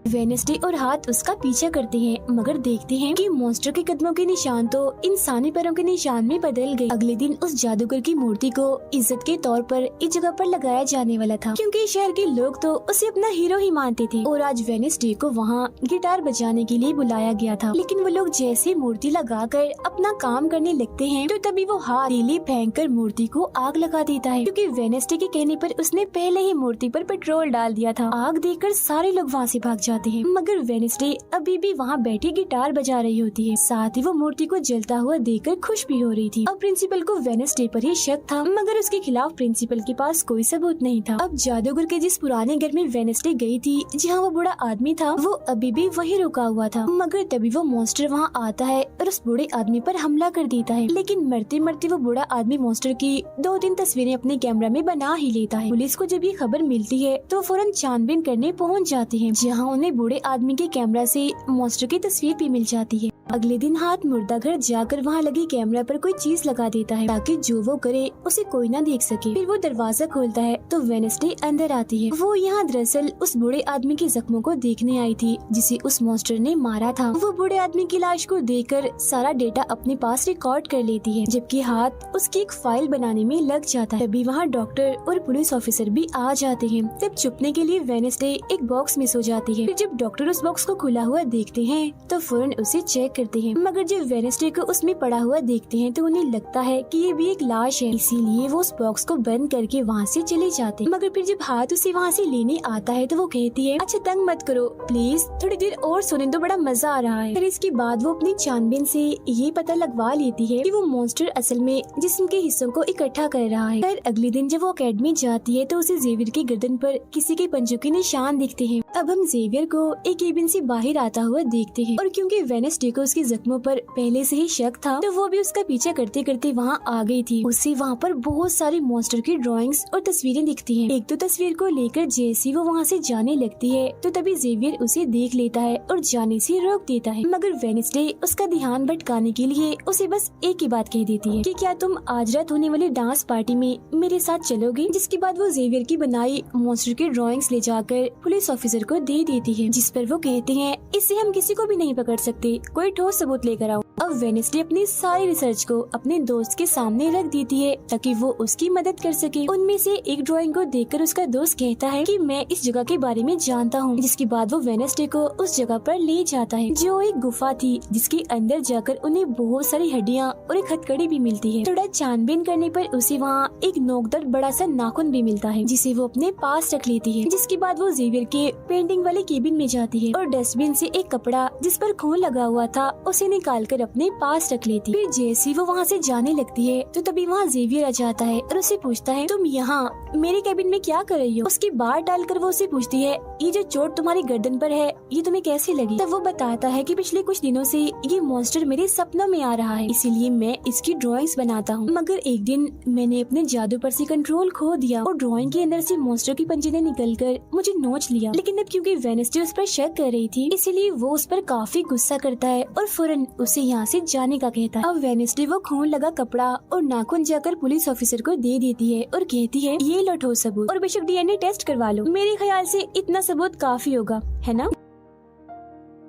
[SPEAKER 1] वेडनेसडे और हाथ उसका पीछा करते हैं मगर देखते हैं कि मॉन्स्टर के कदमों के निशान तो इंसानी पैरों के निशान में बदल गए। अगले दिन उस जादूगर की मूर्ति को इज्जत के तौर पर इस जगह पर लगाया जाने वाला था क्योंकि शहर के लोग तो उसे अपना हीरो ही मानते थे और आज वेडनेसडे को वहाँ गिटार बजाने के लिए बुलाया गया था। लेकिन वो लोग जैसे मूर्ति लगाकर अपना काम करने लगते हैं तो तभी वो हाथ तीली फेंक कर मूर्ति को आग लगा देता है क्योंकि वेडनेसडे के कहने पर उसने पहले ही मूर्ति पर पेट्रोल डाल दिया था। आग देखकर सारे लोग वहाँ से भाग जाते हैं मगर वेडनेसडे अभी भी वहाँ बैठी गिटार बजा रही होती है। साथ ही वो मूर्ति को जलता हुआ देखकर खुश भी हो रही थी। अब प्रिंसिपल को वेडनेसडे पर ही शक था मगर उसके खिलाफ प्रिंसिपल के पास कोई सबूत नहीं था। अब जादूगर के जिस पुराने घर में वेडनेसडे गई थी जहाँ वो बूढ़ा आदमी था वो अभी भी वही रुका हुआ था मगर तभी वो मॉन्स्टर वहाँ आता है और उस बूढ़े आदमी पर हमला कर देता है। लेकिन मरते मरते वो बूढ़ा आदमी मॉन्स्टर की 2-3 तस्वीरें अपने कैमरा में बना ही लेता है। पुलिस को जब ये खबर मिलती है तो फौरन छानबीन करने पहुँच जाते हैं जहाँ उन्हें बूढ़े आदमी के कैमरा से मॉन्स्टर की तस्वीर भी मिल जाती है। अगले दिन हाथ मुर्दा घर जाकर वहाँ लगी कैमरा पर कोई चीज लगा देता है ताकि जो वो करे उसे कोई ना देख सके। फिर वो दरवाजा खोलता है तो वेडनेसडे अंदर आती है। वो यहाँ दरअसल उस बूढ़े आदमी के जख्मों को देखने आई थी जिसे उस मॉन्स्टर ने मारा था। वो बूढ़े आदमी की लाश को देखकर सारा डेटा अपने पास रिकॉर्ड कर लेती है जबकि हाथ उसकी एक फाइल बनाने में लग जाता है। तभी वहाँ डॉक्टर और पुलिस ऑफिसर भी आ जाते हैं। तब छुपने के लिए वेडनेसडे एक बॉक्स मिस हो जाती है। फिर जब डॉक्टर उस बॉक्स को खुला हुआ देखते हैं तो फौरन उसे चेक करते हैं, मगर जब वेडनेसडे को उसमें पड़ा हुआ देखते हैं तो उन्हें लगता है कि ये भी एक लाश है, इसीलिए वो उस बॉक्स को बंद करके वहाँ से चले जाते हैं। मगर फिर जब हाथ उसे वहाँ से लेने आता है तो वो कहती है, अच्छा तंग मत करो प्लीज, थोड़ी देर और सोने दो, बड़ा मजा आ रहा है। फिर इसके बाद वो अपनी छानबीन से ये पता लगवा लेती है कि वो मॉन्स्टर असल में जिस्म के हिस्सों को इकट्ठा कर रहा है। फिर अगले दिन जब वो अकेडमी जाती है तो उसे जेवियर की गर्दन पर किसी के पंजों के निशान दिखते हैं। अब हम जेवियर को एक केबिन से बाहर आता हुआ देखते हैं और क्योंकि वेडनेसडे को उसके जख्मों पर पहले से ही शक था तो वो भी उसका पीछा करते करते वहाँ आ गई थी। उसे वहाँ पर बहुत सारी मॉन्स्टर की ड्राइंग्स और तस्वीरें दिखती हैं। एक तो तस्वीर को लेकर जैसी वो वहाँ से जाने लगती है तो तभी जेवियर उसे देख लेता है और जाने से रोक देता है, मगर वेडनेसडे उसका ध्यान भटकाने के लिए उसे बस एक ही बात कह देती है कि क्या तुम आज रात होने वाली डांस पार्टी में मेरे साथ चलोगे। जिसके बाद वो जेवियर की बनाई मॉन्स्टर की ड्राइंग्स ले जाकर पुलिस ऑफिसर को दे देती है, जिस पर वो कहते हैं इससे हम किसी को भी नहीं पकड़ सकते, कोई ठोस सबूत लेकर आओ। अब वेडनेसडे अपनी सारी रिसर्च को अपने दोस्त के सामने रख देती है ताकि वो उसकी मदद कर सके। उनमें से एक ड्राइंग को देखकर उसका दोस्त कहता है कि मैं इस जगह के बारे में जानता हूँ, जिसके बाद वो वेडनेसडे को उस जगह पर ले जाता है जो एक गुफा थी, जिसके अंदर जाकर उन्हें बहुत सारी हड्डियाँ और एक हथकड़ी भी मिलती है। थोड़ा छानबीन करने पर उसे वहाँ एक नोकदार बड़ा सा नाखून भी मिलता है, जिसे वो अपने पास रख लेती है। जिसके बाद वो जेवियर के पेंटिंग वाले केबिन में जाती है और डस्टबिन से एक कपड़ा जिस पर खून लगा हुआ था उसे निकाल कर अपने पास रख लेती। फिर जैसी वो वहाँ से जाने लगती है तो तभी वहाँ जेवियर आ जाता है और उसे पूछता है, तुम यहाँ मेरे केबिन में क्या कर रही हो। उसकी बात डालकर वो उसे पूछती है, ये जो चोट तुम्हारी गर्दन पर है ये तुम्हें कैसे लगी। तब वो बताता है कि पिछले कुछ दिनों से ये मॉन्स्टर मेरे सपनों में आ रहा है, इसीलिए मैं इसकी ड्राइंग्स बनाता हूँ, मगर एक दिन मैंने अपने जादू पर से कंट्रोल खो दिया और ड्राइंग के अंदर से मॉन्स्टर की पंजे ने निकल कर मुझे नोच लिया। लेकिन अब क्योंकि वेडनेसडे उस पर शक कर रही थी इसीलिए वो उस पर काफी गुस्सा करता है और फौरन उसे यहाँ से जाने का कहता है। अब वेडनेसडे वो खून लगा कपड़ा और नाखून जाकर पुलिस ऑफिसर को दे देती है और कहती है, ये लो ठोस सबूत और बेशक डीएनए टेस्ट करवा लो, मेरे ख्याल से इतना सबूत काफी होगा, है ना।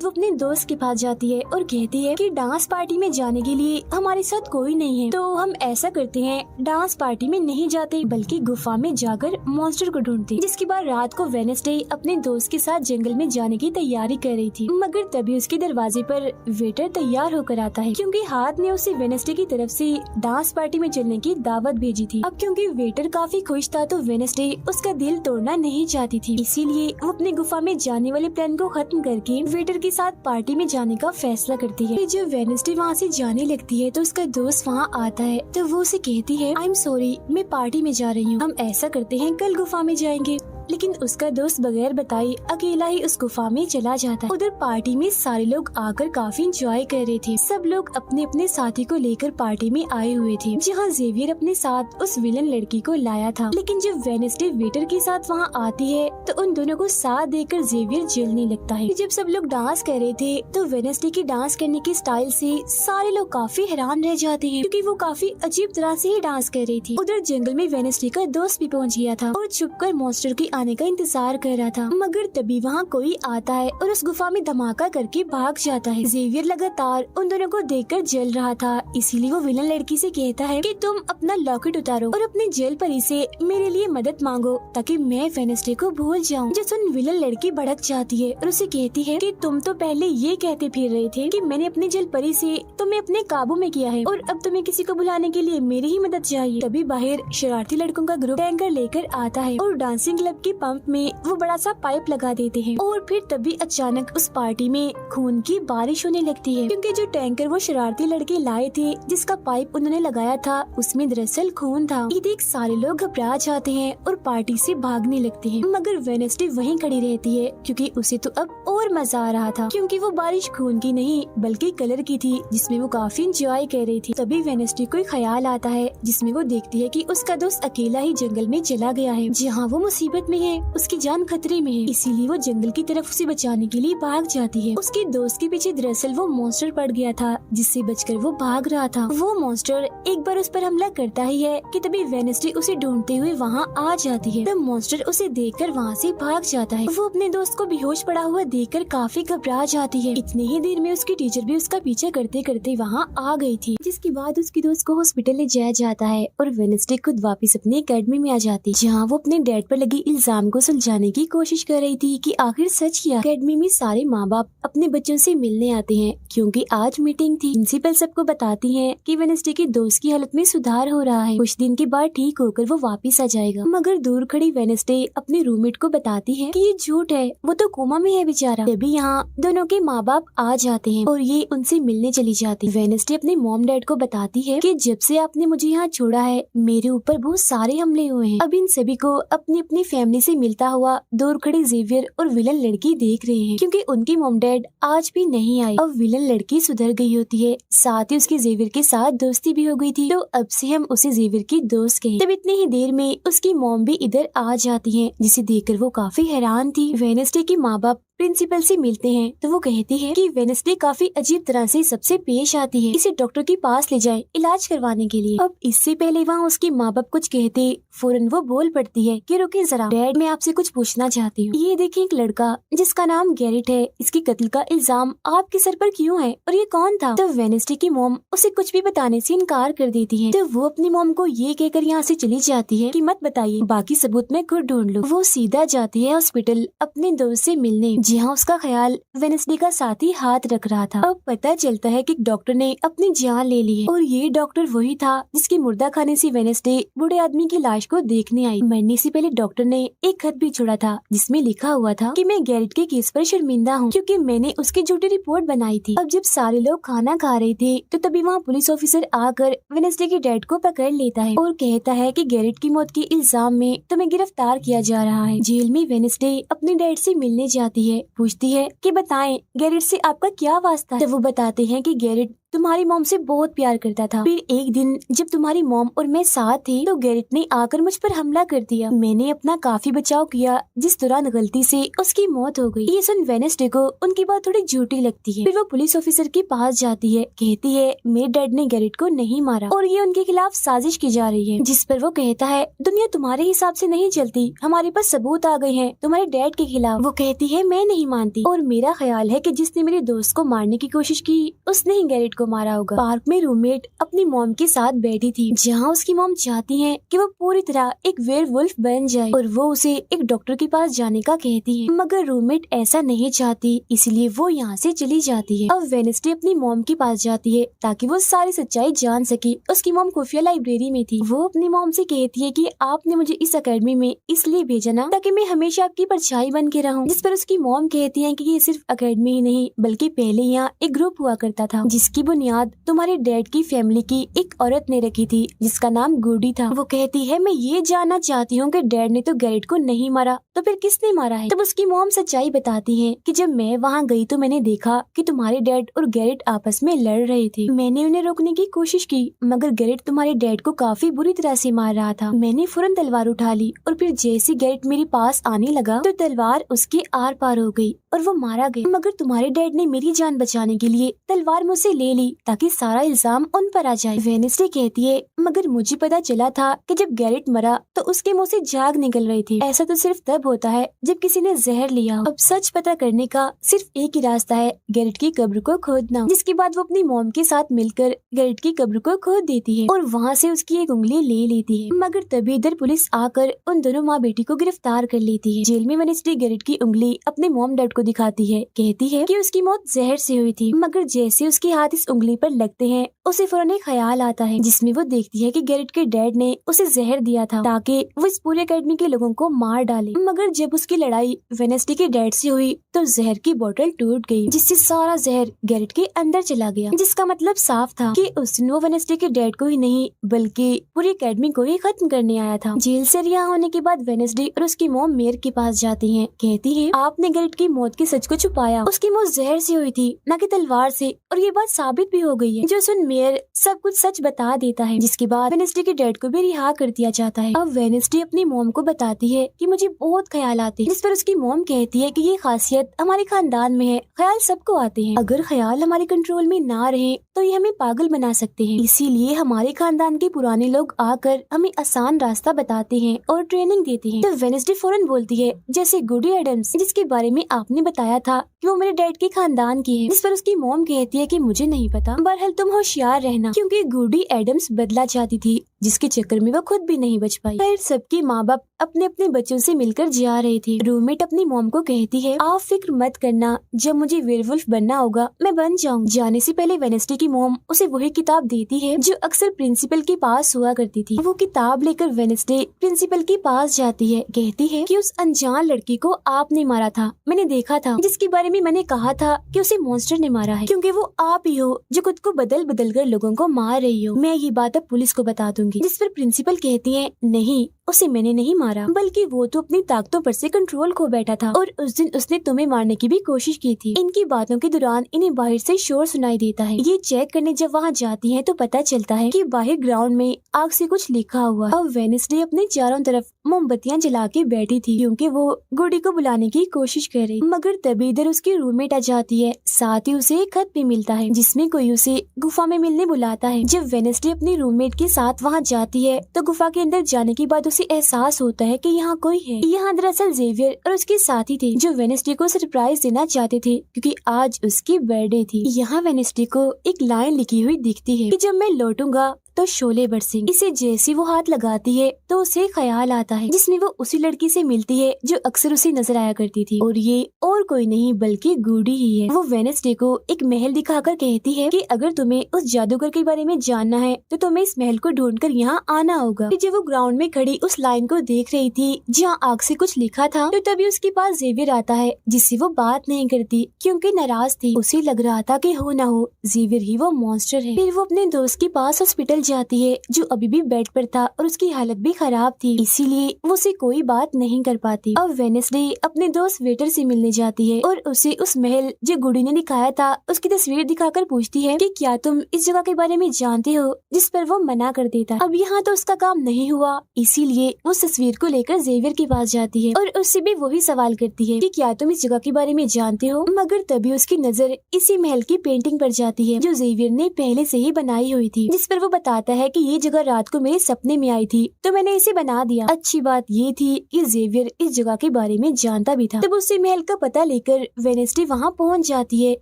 [SPEAKER 1] वो अपने दोस्त के पास जाती है और कहती है कि डांस पार्टी में जाने के लिए हमारे साथ कोई नहीं है, तो हम ऐसा करते हैं डांस पार्टी में नहीं जाते बल्कि गुफा में जाकर मॉन्स्टर को ढूंढते। जिसके बाद रात को वेडनेसडे अपने दोस्त के साथ जंगल में जाने की तैयारी कर रही थी, मगर तभी उसके दरवाजे पर वेटर तैयार होकर आता है क्योंकि हाथ ने उसे वेडनेसडे की तरफ से डांस पार्टी में चलने की दावत भेजी थी। अब क्योंकि वेटर काफी खुश था तो वेडनेसडे उसका दिल तोड़ना नहीं चाहती थी, इसीलिए वो अपने गुफा में जाने वाले प्लान को खत्म करके वेटर के साथ पार्टी में जाने का फैसला करती है। जब वेडनेसडे वहाँ से जाने लगती है तो उसका दोस्त वहाँ आता है तो वो उसे कहती है, आई एम सॉरी मैं पार्टी में जा रही हूँ, हम ऐसा करते हैं कल गुफा में जाएंगे। लेकिन उसका दोस्त बगैर बताए अकेला ही उस गुफा में चला जाता है। उधर पार्टी में सारे लोग आकर काफी एंजॉय कर रहे थे। सब लोग अपने अपने साथी को लेकर पार्टी में आए हुए थे, जहाँ जेवियर अपने साथ उस विलन लड़की को लाया था। लेकिन जब वेडनेसडे वेटर के साथ वहाँ आती है तो उन दोनों को साथ देखकर जेवियर जलने लगता है। जब सब लोग डांस कर रहे थे तो वेडनेसडे की डांस करने के स्टाइल से सारे लोग काफी हैरान रह जाते हैं क्योंकि वो काफी अजीब तरह से ही डांस कर रही थी। उधर जंगल में वेडनेसडे का दोस्त भी पहुँच गया था और छुपकर मॉन्स्टर की आने का इंतजार कर रहा था, मगर तभी वहाँ कोई आता है और उस गुफा में धमाका करके भाग जाता है। जेवियर लगातार उन दोनों को देखकर जल रहा था, इसीलिए वो विलन लड़की से कहता है कि तुम अपना लॉकेट उतारो और अपने जेल परी से मेरे लिए मदद मांगो ताकि मैं वेडनेसडे को भूल जाऊं। जो सुन विलन लड़की भड़क जाती है और उसे कहती है कि तुम तो पहले ये कहते फिर रहे थे कि मैंने अपने जेल परी से तुम्हें अपने काबू में किया है और अब तुम्हें किसी को बुलाने के लिए मेरी ही मदद चाहिए। तभी बाहर शरारती लड़कों का ग्रुप टैंकर लेकर आता है और डांसिंग क्लब के पंप में वो बड़ा सा पाइप लगा देते हैं और फिर तभी अचानक उस पार्टी में खून की बारिश होने लगती है क्योंकि जो टैंकर वो शरारती लड़के लाए थे जिसका पाइप उन्होंने लगाया था उसमें दरअसल खून था। ये देख सारे लोग घबरा जाते हैं और पार्टी से भागने लगते हैं, मगर वेडनेसडे वहीं खड़ी रहती है क्योंकि उसे तो अब और मजा आ रहा था क्योंकि वो बारिश खून की नहीं बल्कि कलर की थी जिसमें वो काफी एंजॉय कर रही थी। तभी वेडनेसडे को ख्याल आता है जिसमें वो देखती है कि उसका दोस्त अकेला ही जंगल में चला गया है जहाँ वो मुसीबत में है, उसकी जान खतरे में है, इसीलिए वो जंगल की तरफ उसे बचाने के लिए भाग जाती है। उसके दोस्त के पीछे दरअसल वो मॉन्स्टर पड़ गया था जिससे बचकर वो भाग रहा था। वो मॉन्स्टर एक बार उस पर हमला करता ही है कि तभी वेडनेसडे उसे ढूंढते हुए वहाँ आ जाती है। तब मॉन्स्टर उसे देखकर वहाँ से भाग जाता है। वो अपने दोस्त को बेहोश पड़ा हुआ देखकर काफी घबरा जाती है। इतनी ही देर में उसकी टीचर भी उसका पीछा करते करते वहाँ आ गई थी, जिसके बाद उसके दोस्त को हॉस्पिटल ले जाया जाता है और वेडनेसडे खुद वापस अपने एकेडमी में आ जाती है जहाँ वो अपने डैड पर लगी इल्जाम को सुलझाने की कोशिश कर रही थी कि आखिर सच क्या। अकेडमी में सारे माँ बाप अपने बच्चों से मिलने आते हैं क्योंकि आज मीटिंग थी। प्रिंसिपल सबको बताती है कि वेडनेसडे की दोस्त की हालत में सुधार हो रहा है, कुछ दिन के बाद ठीक होकर वो वापस आ जाएगा। मगर दूर खड़ी वेडनेसडे अपने रूममेट को बताती है कि ये झूठ है, वो तो कोमा में है बेचारा। तभी यहाँ दोनों के माँ बाप आ जाते हैं और ये उनसे मिलने चली जाती। वेडनेसडे अपने मॉम डैड को बताती है कि जब से आपने मुझे यहाँ छोड़ा है मेरे ऊपर बहुत सारे हमले हुए हैं। अब इन सभी को अपनी अपनी फैमिली से मिलता हुआ दूर खड़ी जेवियर और विलन लड़की देख रहे हैं क्योंकि उनकी मॉम डैड आज भी नहीं आए। अब विलन लड़की सुधर गई होती है, साथ ही उसकी जेवियर के साथ दोस्ती भी हो गई थी, तो अब से हम उसे जेवियर की दोस्त कहें। तब इतनी ही देर में उसकी मॉम भी इधर आ जाती है, जिसे देखकर वो काफी हैरान थी। वेडनेसडे के माँ बाप प्रिंसिपल से मिलते हैं तो वो कहती है कि वेडनेसडे काफी अजीब तरह से सबसे पेश आती है, इसे डॉक्टर के पास ले जाए इलाज करवाने के लिए। अब इससे पहले वहाँ उसके माँ बाप कुछ कहते फौरन वो बोल पड़ती है कि रुकिए जरा डैड, मैं आपसे कुछ पूछना चाहती हूँ। ये देखिए एक लड़का जिसका नाम गैरेट है, इसकी कत्ल का इल्जाम आपके सर पर क्यों है और ये कौन था? तो वेडनेसडे की मॉम उसे कुछ भी बताने से इनकार कर देती है, तो वो अपनी मॉम को ये कहकर यहाँ से चली जाती है कि मत बताइए, बाकी सबूत मैं खुद ढूंढ लूँ। वो सीधा जाती है हॉस्पिटल अपने दोस्त से मिलने, जहाँ उसका ख्याल वेडनेसडे का साथी हाथ रख रहा था। अब पता चलता है कि डॉक्टर ने अपनी जान ले ली है और ये डॉक्टर वही था जिसके मुर्दा खाने से वेडनेसडे बूढ़े आदमी की लाश को देखने आई। मरने से पहले डॉक्टर ने एक खत भी छोड़ा था जिसमें लिखा हुआ था कि मैं गैरेट के केस पर शर्मिंदा हूँ क्योंकि मैंने उसकी झूठी रिपोर्ट बनाई थी। अब जब सारे लोग खाना खा रहे थे तो तभी वहाँ पुलिस ऑफिसर आकर वेडनेसडे के डैड को पकड़ लेता है और कहता है कि गैरेट की मौत के इल्जाम में तुम्हें गिरफ्तार किया जा रहा है। जेल में वेडनेसडे अपने डैड से मिलने जाती है, पूछती है कि बताएं गैरेट से आपका क्या वास्ता है। तो वो बताते हैं कि गैरेट तुम्हारी मॉम से बहुत प्यार करता था, फिर एक दिन जब तुम्हारी मॉम और मैं साथ थे तो गैरेट ने आकर मुझ पर हमला कर दिया। मैंने अपना काफी बचाव किया जिस दौरान गलती से उसकी मौत हो गई। ये सुन वेडनेसडे को उनकी बात थोड़ी झूठी लगती है। फिर वो पुलिस ऑफिसर के पास जाती है, कहती है मेरे डैड ने गैरेट को नहीं मारा और ये उनके खिलाफ साजिश की जा रही है। जिस पर वो कहता है दुनिया तुम्हारे हिसाब से नहीं चलती, हमारे पास सबूत आ गए हैं तुम्हारे डैड के खिलाफ। वो कहती है मैं नहीं मानती और मेरा ख्याल है कि जिसने मेरे दोस्त को मारने की कोशिश की उसने ही गैरेट को मारा होगा। पार्क में रूममेट अपनी मॉम के साथ बैठी थी, जहाँ उसकी मॉम चाहती है कि वो पूरी तरह एक वेयरवुल्फ बन जाए और वो उसे एक डॉक्टर के पास जाने का कहती है, मगर रूममेट ऐसा नहीं चाहती, इसलिए वो यहाँ से चली जाती है। अब वेडनेसडे अपनी मॉम के पास जाती है ताकि वो सारी सच्चाई जान सके। उसकी मॉम खुफिया लाइब्रेरी में थी। वो अपनी मॉम से कहती है कि आपने मुझे इस अकेडमी में इसलिए भेजा ना ताकि मैं हमेशा आपकी परछाई बन के रहूं। जिस पर उसकी मॉम कहती है कि ये सिर्फ अकेडमी ही नहीं बल्कि पहले यहाँ एक ग्रुप हुआ करता था जिसकी बुनियाद तुम्हारे डैड की फैमिली की एक औरत ने रखी थी जिसका नाम गुडी था। वो कहती है मैं ये जानना चाहती हूँ कि डैड ने तो गैरेट को नहीं मारा तो फिर किसने मारा है। तब उसकी मॉम सच्चाई बताती है कि जब मैं वहाँ गई तो मैंने देखा कि तुम्हारे डैड और गैरेट आपस में लड़ रहे थे। मैंने उन्हें रोकने की कोशिश की मगर गैरेट तुम्हारे डैड को काफी बुरी तरह से मार रहा था। मैंने फौरन तलवार उठा ली और फिर जैसे गैरेट मेरे पास आने लगा तो तलवार उसके आर पार हो गई और वो मारा गया। मगर तुम्हारे डैड ने मेरी जान बचाने के लिए तलवार मुझसे ले ली ताकि सारा इल्जाम उन पर आ जाए। वेडनेसडे कहती है मगर मुझे पता चला था कि जब गैरेट मरा तो उसके मुंह से झाग निकल रही थी। ऐसा तो सिर्फ तब होता है जब किसी ने जहर लिया हो। अब सच पता करने का सिर्फ एक ही रास्ता है, गैरेट की कब्र को खोदना। जिसके बाद वो अपनी मॉम के साथ मिलकर गैरेट की कब्र को खोद देती है और वहाँ से उसकी एक उंगली ले लेती है। मगर तभी इधर पुलिस आकर उन दोनों माँ बेटी को गिरफ्तार कर लेती है। जेल में वेडनेसडे गैरेट की उंगली अपने मॉम डैड को दिखाती है, कहती है कि उसकी मौत जहर से हुई थी। मगर जैसे उसके हाथ इस उंगली पर लगते हैं उसे फौरन एक ख्याल आता है जिसमें वो देखती है कि गैरेट के डैड ने उसे जहर दिया था ताकि वो इस पूरे अकेडमी के लोगों को मार डाले। मगर जब उसकी लड़ाई वेडनेसडे के डैड से हुई तो जहर की बोतल टूट गई जिससे सारा जहर गैरेट के अंदर चला गया, जिसका मतलब साफ था कि उसने वो वेडनेसडे के डैड को ही नहीं बल्कि पूरी अकेडमी को ही खत्म करने आया था। जेल से रिहा होने के बाद वेडनेसडे और उसकी मॉम मेयर के पास जाती है, कहती है आपने गैरेट की मौत के सच को छुपाया, उसकी मौत जहर से हुई थी न कि तलवार से और ये बात साबित भी हो गई है। जो सुन मेयर सब कुछ सच बता देता है जिसके बाद वेडनेसडे के डैड को भी रिहा कर दिया जाता है। अब वेडनेसडे अपनी मॉम को बताती है कि मुझे बहुत ख्याल आते हैं, जिस पर उसकी मॉम कहती है कि ये खासियत हमारे खानदान में है, ख्याल सबको आते हैं, अगर ख्याल हमारे कंट्रोल में ना रहे तो ये हमें पागल बना सकते हैं, इसीलिए हमारे खानदान के पुराने लोग आकर हमें आसान रास्ता बताते हैं और ट्रेनिंग देते हैं। तो वेडनेसडे फौरन बोलती है जैसे गुडी एडम्स जिसके बारे में आपने बताया था कि वो मेरे डैड के खानदान की है, जिस पर उसकी मॉम कहती है कि मुझे नहीं पता, बहरहाल तुम होशियार रहना, क्योंकि गुडी एडम्स बदला चाहती थी जिसके चक्कर में वो खुद भी नहीं बच पाई। फिर सबके माँ बाप अपने अपने बच्चों से मिलकर जा रहे थे। रूममेट अपनी मॉम को कहती है, आप फिक्र मत करना, जब मुझे वेयरवुल्फ बनना होगा मैं बन जाऊँ। जाने से पहले वेडनेसडे की मॉम उसे वही किताब देती है जो अक्सर प्रिंसिपल के पास हुआ करती थी। वो किताब लेकर वेडनेसडे प्रिंसिपल के पास जाती है, कहती है कि उस अनजान लड़की को आपने मारा था, मैंने देखा था, जिसके बारे में मैंने कहा था कि उसे मॉन्स्टर ने मारा है, क्योंकि वो आप ही हो जो खुद को बदल बदल कर लोगों को मार रही हो। मैं ये बात अब पुलिस को बता दूंगी। जिस पर प्रिंसिपल कहती है, नहीं, उसे मैंने नहीं मारा, बल्कि वो तो अपनी ताकतों पर से कंट्रोल खो बैठा था और उस दिन उसने तुम्हें मारने की भी कोशिश की थी। इनकी बातों के दौरान इन्हें बाहर से शोर सुनाई देता है। ये चेक करने जब वहाँ जाती हैं तो पता चलता है कि बाहर ग्राउंड में आग से कुछ लिखा हुआ है। अब वेडनेसडे अपने चारों तरफ मोमबत्तियां जला के बैठी थी क्योंकि वो गुडी को बुलाने की कोशिश कर रही, मगर तभी इधर उसकी रूममेट आ जाती है। साथ ही उसे एक खत भी मिलता है जिसमें कोई उसे गुफा में मिलने बुलाता है। जब वेडनेसडे अपनी रूममेट के साथ वहाँ जाती है तो गुफा के अंदर जाने के बाद उसे एहसास होता है कि यहाँ कोई है। यहाँ दरअसल जेवियर और उसके साथी थे जो वेडनेसडे को सरप्राइज देना चाहते थे क्योंकि आज उसकी बर्थडे थी। यहाँ वेडनेसडे को एक लाइन लिखी हुई दिखती है कि जब मैं लौटूंगा तो शोले बरसेंगे। इसे जैसी वो हाथ लगाती है तो उसे ख्याल आता है जिसमें वो उसी लड़की से मिलती है जो अक्सर उसे नजर आया करती थी, और ये और कोई नहीं बल्कि गुडी ही है। वो वेडनेसडे को एक महल दिखाकर कहती है कि अगर तुम्हें उस जादूगर के बारे में जानना है तो तुम्हें इस महल को ढूंढकर यहाँ आना होगा। जब वो ग्राउंड में खड़ी उस लाइन को देख रही थी जहाँ आग से कुछ लिखा था तो तभी उसके पास जेवियर आता है जिससे वो बात नहीं करती क्योंकि नाराज थी। उसे लग रहा था कि हो ना हो जेवियर ही वो मॉन्स्टर है। फिर वो अपने दोस्त के पास हॉस्पिटल जाती है जो अभी भी बेड पर था और उसकी हालत भी खराब थी, इसीलिए वो उसे कोई बात नहीं कर पाती। अब वेडनेसडे अपने दोस्त वेटर से मिलने जाती है और उसे उस महल जो गुडी ने दिखाया था उसकी तस्वीर दिखाकर पूछती है कि क्या तुम इस जगह के बारे में जानते हो, जिस पर वो मना कर देता। अब यहाँ तो उसका काम नहीं हुआ, इसीलिए वो उस तस्वीर को लेकर जेवियर के पास जाती है और उससे भी वही सवाल करती है कि क्या तुम इस जगह के बारे में जानते हो, मगर तभी उसकी नजर इसी महल की पेंटिंग पर जाती है जो जेवियर ने पहले से ही बनाई हुई थी, जिस पर वो बताता है कि ये जगह रात को मेरे सपने में आई थी तो मैंने इसे बना दिया। अच्छी बात ये थी कि जेवियर इस जगह के बारे में जानता भी था। तब उसे महल का पता लेकर वेडनेसडे वहाँ पहुँच जाती है